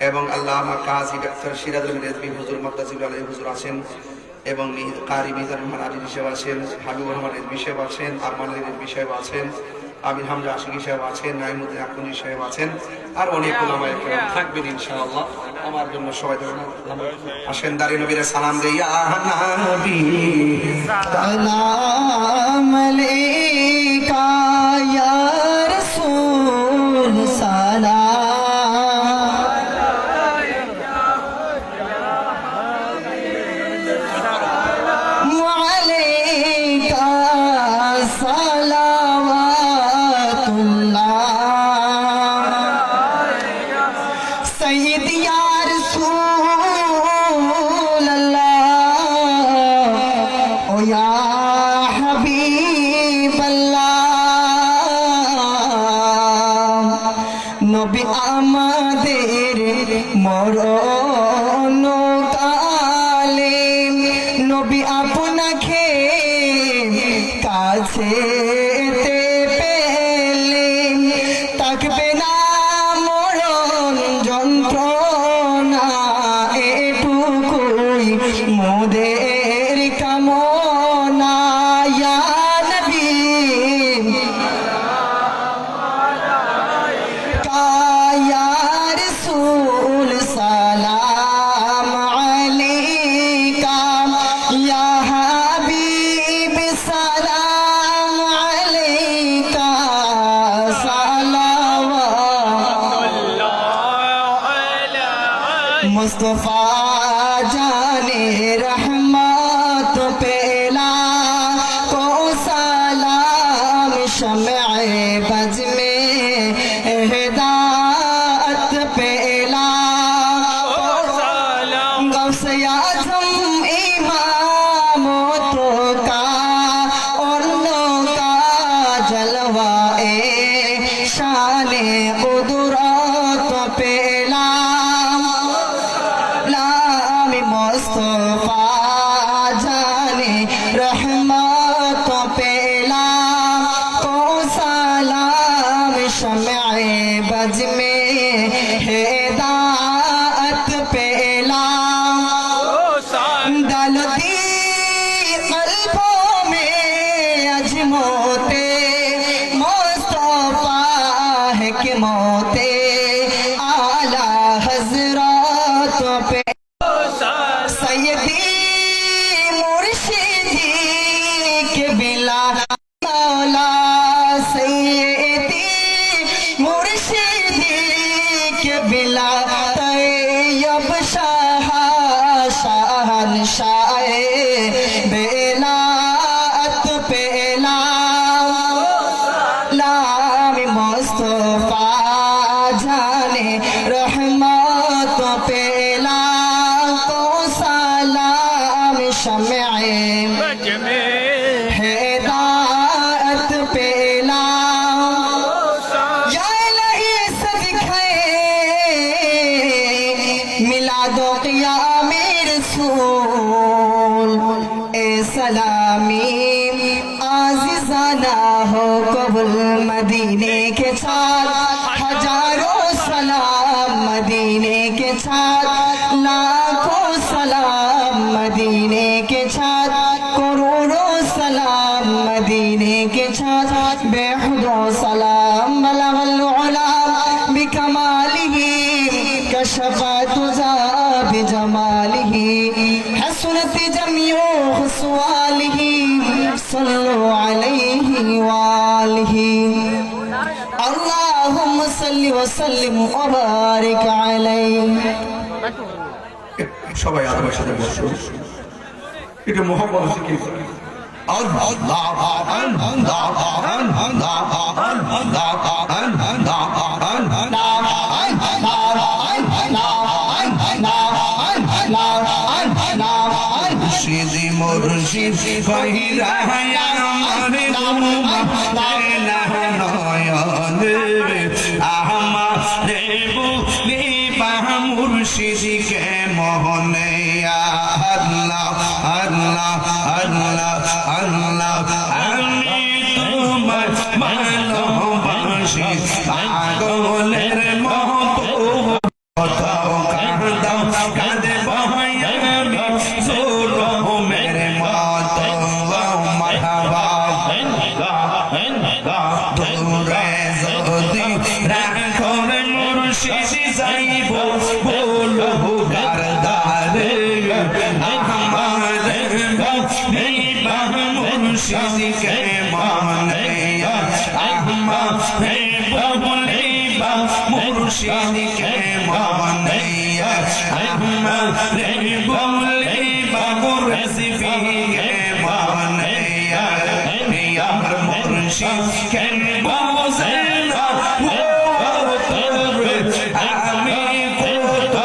Speaker 1: এবং আল্লাহ আমার কাজী ডাক্তার সিরাজুল রেজবি হুজুর মুত্তাসিব আলাইহি হুজুর আছেন, এবং কারি মিজান রহমান আলী সাহেব আছেন, হাবিবুর রহমান রেজবি সাহেব আছেন, আরমান রেজবি সাহেব আছেন, আমির হামজা আশিকি সাহেব আছেন, নাইমুদ্দিন আকুনি সাহেব আছেন, আর অনেক ওলামায়ে কেরাম থাকবেন ইনশাআল্লাহ। আমার জন্য সবাই আসেন, দাঁড়িয়ে নবীরে সালাম দেই। ইয়া নবী
Speaker 2: সালাম আলাইকা ইয়া রাসূল সালাম আলাইকা সালাওয়াতুল্লাহ সাইয়্যিদি ইয়া রাসূলুল্লাহ ও ইয়া হাবিবাল্লাহ। নবী আমাদের মরণ কালে নবী আপনাকে কাছে পেলে থাকবে না মরণ যন্ত্রণা, এটুকুই মোদের কামনা। ইয়া নবী ইয়া রাসূল সালাম আলাইকা ইয়া হাবিব সালাম আলাইকা সালাওয়াত। মুস্তাফা জানে রহমত পেলা को सलाम शम्ए बज में हिदायत पेला गौसे आज़म इमामों का और का जलवाए शाने कुदरत पेला लामी मुस्तफा जाने रहमत पेला को सलाम शम्ए बज में हिदायत पेला दलती कल्बों में अजमोते मुस्तफा है कि मोते आला हजरत पे सैयदी मुर्शिदी के बिला मौला सैयदी मुर्शिदी के बिला तैयब शाह शहंशाए बेलात पेला लामी मुस्तफा हजारों सलाम मदीने के छात, लाखों सलाम मदीने के छात, करोड़ों सलाम मदीने के छात, बेहुदो सलाम बलगल उला बिकमालिही, कशफा तुजा बिजमालिही, हसनत जमियो खुसवालिही, सल्लु अलैहि वालिही। अल्लाहुम्मा सल्लि व सल्लिम व बारिक अलैहि।
Speaker 1: সবাই আমার সাথে বসুন, এটা মোহাম্মদ জিকির করি। মুর্শিদি মুর্শিদ কহিরা আমার মুর্শিদি কে মোহনে আল্লাহ আল্লাহ আল্লাহ আল্লাহ, আমি তোমার ভালোবাসি পাগলের মতো, কোথাও কাঁদাও কাঁদব আমি জুলুমের মতো, মারহাবা দূরে যদি রাখো মুর্শিদি যাইব বলো গারদারে, আমার মুর্শিদি কে মানে আমার বলিবা মুর্শিদি কে মানে আমার বলিবা রেসিপি কে মানে আমার মুর্শিদ কেন বোঝে না আমি কত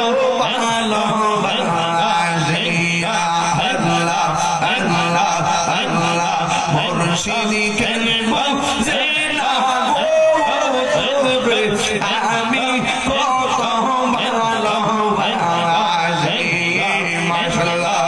Speaker 1: ভালোবাসি আল্লাহ আল্লাহ আল্লাহ, মুর্শিদি কেন বোঝে না আমি কত ভালোবাসি মাশাআল্লাহ।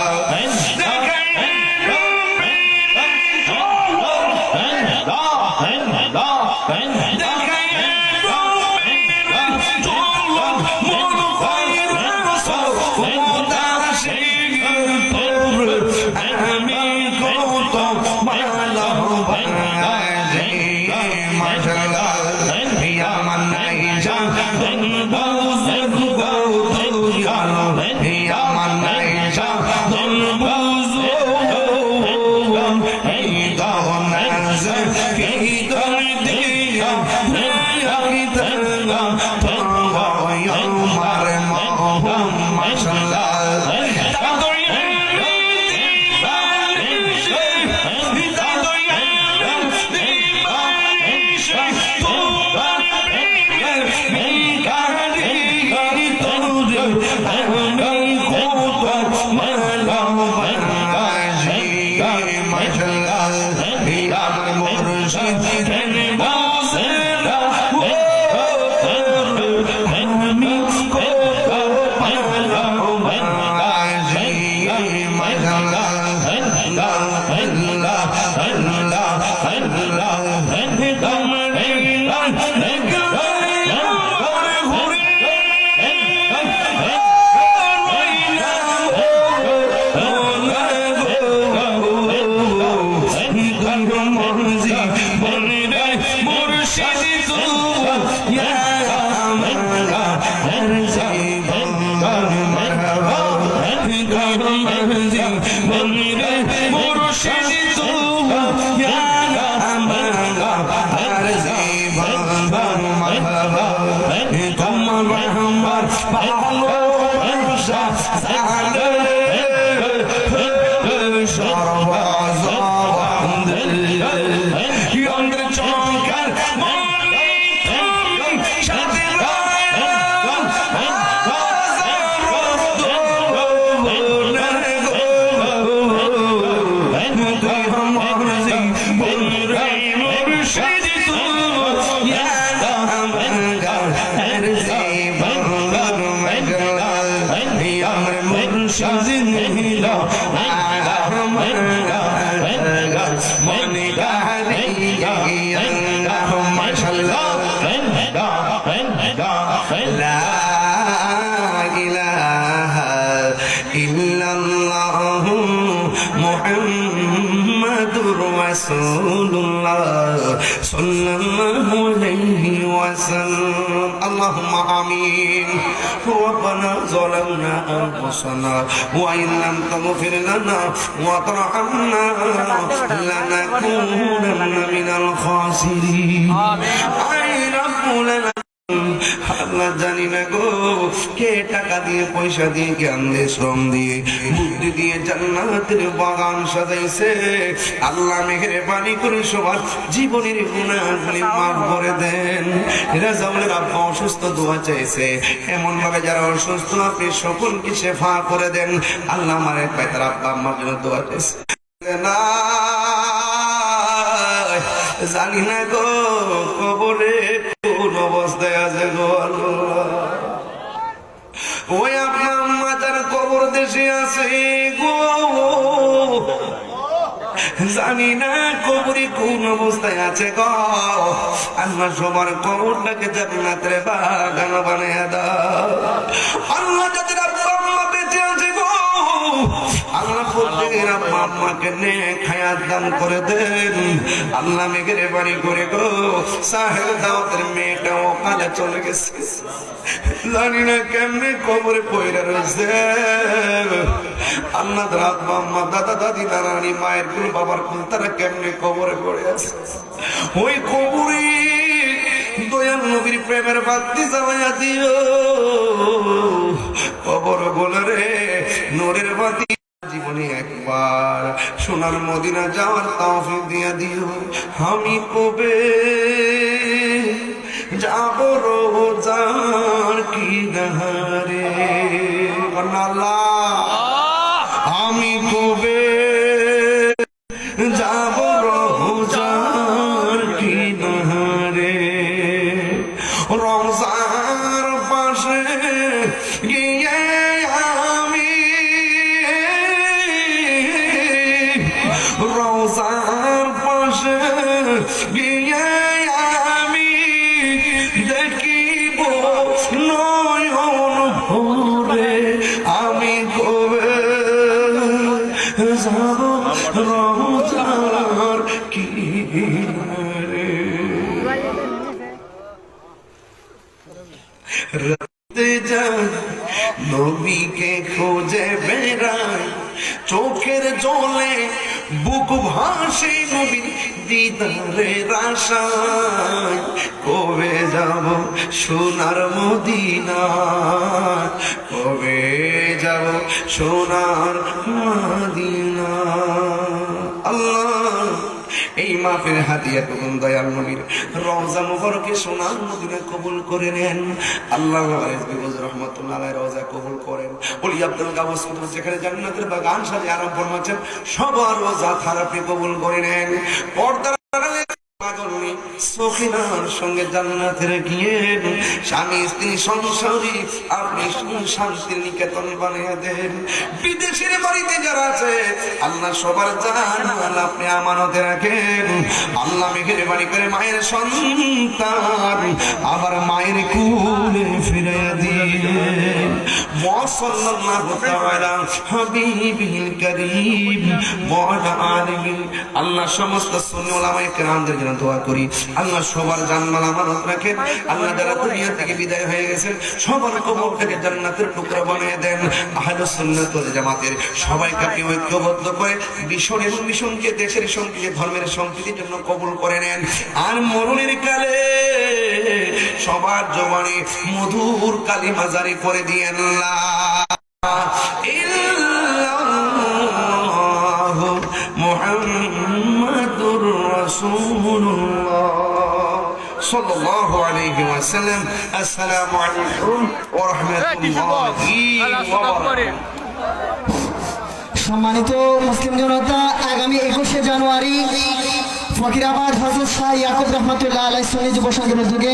Speaker 1: আমি কত ভালোবাসি মাশাআল্লাহ, ইয়া মান্নাই জান বুঝু গো তুয়ালো, ইয়া মান্নাই জান বুঝু এই দনাজ কি কর দিয়া কি তরঙ্গা তঙ্গয় মার মোহাম্মদ মাশাআল্লাহ। লা ইলাহা ইল্লাল্লাহ মুহাম্মাদুর রাসূলুল্লাহ সাল্লাল্লাহু আলাইহি ওয়াসাল্লাম আল্লাহুম্মা আমিন রব্বানা যালামনা আনফুসানা ওয়া ইন লাম তাগফির লানা ওয়া তারহামনা লানাকুনান্না মিনাল খাসিরিন আমিন রাব্বুল আল্লাহ জানি না গো কে টাকা দিয়ে পয়সা দিয়ে জ্ঞান দিয়ে শ্রম দিয়ে বুদ্ধি দিয়ে জান্নাতের বাগান সাজাইছে আল্লাহ মেহেরবানি করে সবার জীবনের গুনাহগুলি মাফ করে দেন। রাজাউলের আব্বা অসুস্থ দোয়া চাইছে এমন ভাবে যারা অসুস্থ আপনি সকলকে শেফা করে দেন। আল্লাহ আমার এক ভাই তার আব্বা আম্মার জন্য দোয়া চাইছে না জানি না গো কবরে কোন অবস্থায় আছে গো আল্লাহ। ওই আপনার আম্মা তার কবর দেশে আছে গো জানি না কবরে কোন অবস্থায় আছে গো। আল্লাহ সবার কবরটাকে জান্নাতের বাগান বানিয়ে দাও। আল্লাহ যাদের আব্বা আম্মা বেঁচে আছে গো আল্লাহ প্রত্যেকের আব্বা আম্মাকে নেক হায়াত দান করে দেন। আল্লাহ মেঘের বাড়ি করে গো সাহেব দাওয়াতের মেয়েটা ওখানে চলে গেছে জানি না কেমনে কবরে পয়রা রয়েছে। আল্লাহ আব্বা আম্মা দাদা দাদি নানানি মায়ের কুল বাবার কুল তারা কেমনে কবরে পড়ে আছে ওই কবরে দয়াল নবীর প্রেমের বাতি জ্বালাইয়া দিও কবর বলে রে নূরের বাতি জীবনে একবার সোনার মদিনা যাওয়ার তৌফিক দিয়া দিও। আমি কবে যাব রোজার কি দাহারে আল্লাহ আমি কবে যাব রোজার কি দাহারে রমজার পাশে গিয়ে আমি রোজার পাশে গিয়ে আমি দেখিব নয়ন ভরে আমি কবে যাব রোজার কি রাতে যাই নবীকে খোঁজে বেড়াই চোখের জলে বুক ভাসে নবীর দিদারের আশায় কবে যাব সোনার মদিনা কবে যাব সোনার মদিনা। আল্লাহ এই মাফের হাতিয়া তখন দয়াল নবীর রওজা মুবারকে সোনার মদিনা কবুল করে নেন। আল্লাহ রহমতুল্লাহ আলাইহি রওজা কবুল করেন। ওলি আব্দুল গাউস যেখানে জান্নাতের বাগান সাজিয়ে আরাম ফরমাচ্ছেন সবার রওজা আপনি কবুল করে নেন। পর্দার সখিনার সঙ্গে জান্নাতের গিয়ে স্বামী স্ত্রী সংসারী আপনি শান্তির নিকেতন বানিয়ে দেন। বিদেশের বাড়িতে যারা আছে আল্লাহ সবার জান আপনি আমানতে রাখেন। আল্লাহ মেঘের বাড়ি করে মায়ের সন্তান আবার মায়ের কুলে ফিরে দিন। সাল্লাল্লাহু তাআলা হাবিবিল কারীম ওয়া আলা আলিহি। আল্লাহ সমস্ত সুন্নি উলামায়ে কেরামদের জন্য দোয়া করি আল্লাহ সবার জানমাল আমানত রাখেন। আল্লাহ যারা দুনিয়া থেকে বিদায় হয়ে গেছেন সবার কবরটাকে জান্নাতের টুকরা বানিয়ে দেন। আহলুস সুন্নাত ওয়াল জামাতের সবাইকে আপনি ঐক্যবদ্ধ করে মিশন এবং মিশনকে দেশের সংস্কৃতি ধর্মের সংস্কৃতির জন্য কবুল করে নেন। আর মরণের কালে সবার জবানে মধুর কালিমা জারি করে দিয়েন লা ইল্লাল্লাহু মুহাম্মাদুর রাসূলুল্লাহ সাল্লাল্লাহু আলাইহি ওয়াসাল্লাম। আসসালামু আলাইকুম ওয়া রাহমাতুল্লাহি ওয়া বারাকাতুহু।
Speaker 2: সম্মানিত মুসলিম জনতা, আগামী 21শে জানুয়ারি ফকিরাবাদ হযরত শাহ ইয়াকুব রহমাতুল্লাহ আলাইহি সুন্নি যুব সংঘের উদ্যোগে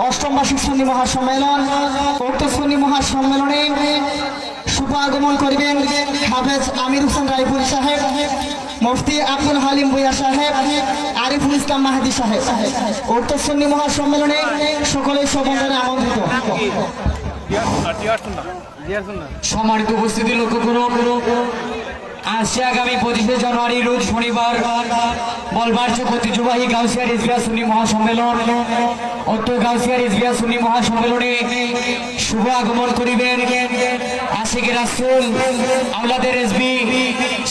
Speaker 2: অষ্টম বার্ষিক সুন্নি মহাসম্মেলন। উক্ত সুন্নি মহাসম্মেলনে শুভ আগমন করিবেন হাফেজ আমির হোসেন রায়পুরি সাহেব, মুফতি আব্দুল হালিম ভুঁইয়া সাহেব, আরিফুল ইসলাম মাহাদি সাহেব। উক্ত সুন্নি মহাসম্মেলনে সকলেই সবন্ধনে আমন্ত্রিত।
Speaker 4: সম্মানিত উপস্থিতি লক্ষ্য করুন, আসছে আগামী 25শে জানুয়ারি রোজ শনিবার বলবার চক ঐতিহ্যবাহী গাউসিয়া রিজভিয়া সুন্নি মহাসম্মেলন। অত গাউসিয়া রিজভিয়া সুন্নি মহাসম্মেলনে শুভ আগমন করিবেন আশিকে রাসূল আওলাদের রেজভি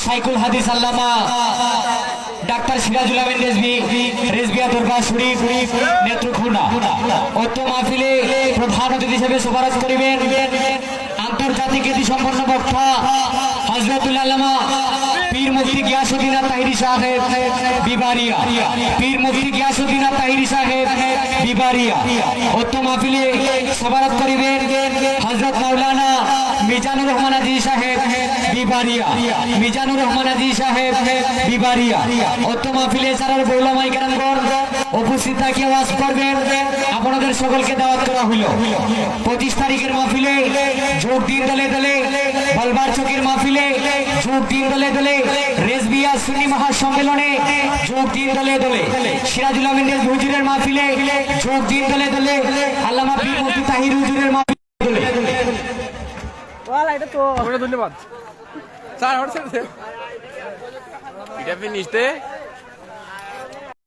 Speaker 4: সাইকুল হাদিস আল্লামা ডাক্তার সিরাজুল আমিন রেজভি, রেজভিয়া দরবার শরীফ নেত্রকোনা। অত মাহফিলে প্রধান অতিথি হিসেবে সুপারিশ করিবেন আন্তর্জাতিক খ্যাতি সম্পন্ন বক্তা হযরতুল আল্লামা পীর মুফতি গিয়াসউদ্দিন তাহিরি সাহেব বিবারিয়া, পীর মুফতি গিয়াসউদ্দিন তাহিরি সাহেব বিবারিয়া। অত মাহফিলে সুপারিশ করিবেন হযরত মাওলানা মিজানুর রহমান আজি সাহেব বিবারিয়া, মিজানুর রহমান আজি সাহেব বিবারিয়া। অত মাহফিলে সারার বৌলামাই কেরামগণ উপস্থিত থাকি ওয়াজ করবেন। আপনাদের সকলকে দাওয়াত করা হইল 25 তারিখের মাহফিলে যোগ দিন দলে দলে, বলবার চকের মাহফিলে যোগ দিন দলে দলে, রেজভিয়া সুন্নি মহাসম্মেলনে যোগ দিন দলে দলে, সিরাজুল আমিন রেজভি হুজুরের মাহফিলে যোগ দিন দলে দলে, আল্লামা পীর মুফতি তাহির হুজুরের মাহফিলে
Speaker 3: ধন্যবাদ স্যার। এটা ফিনিশ দে।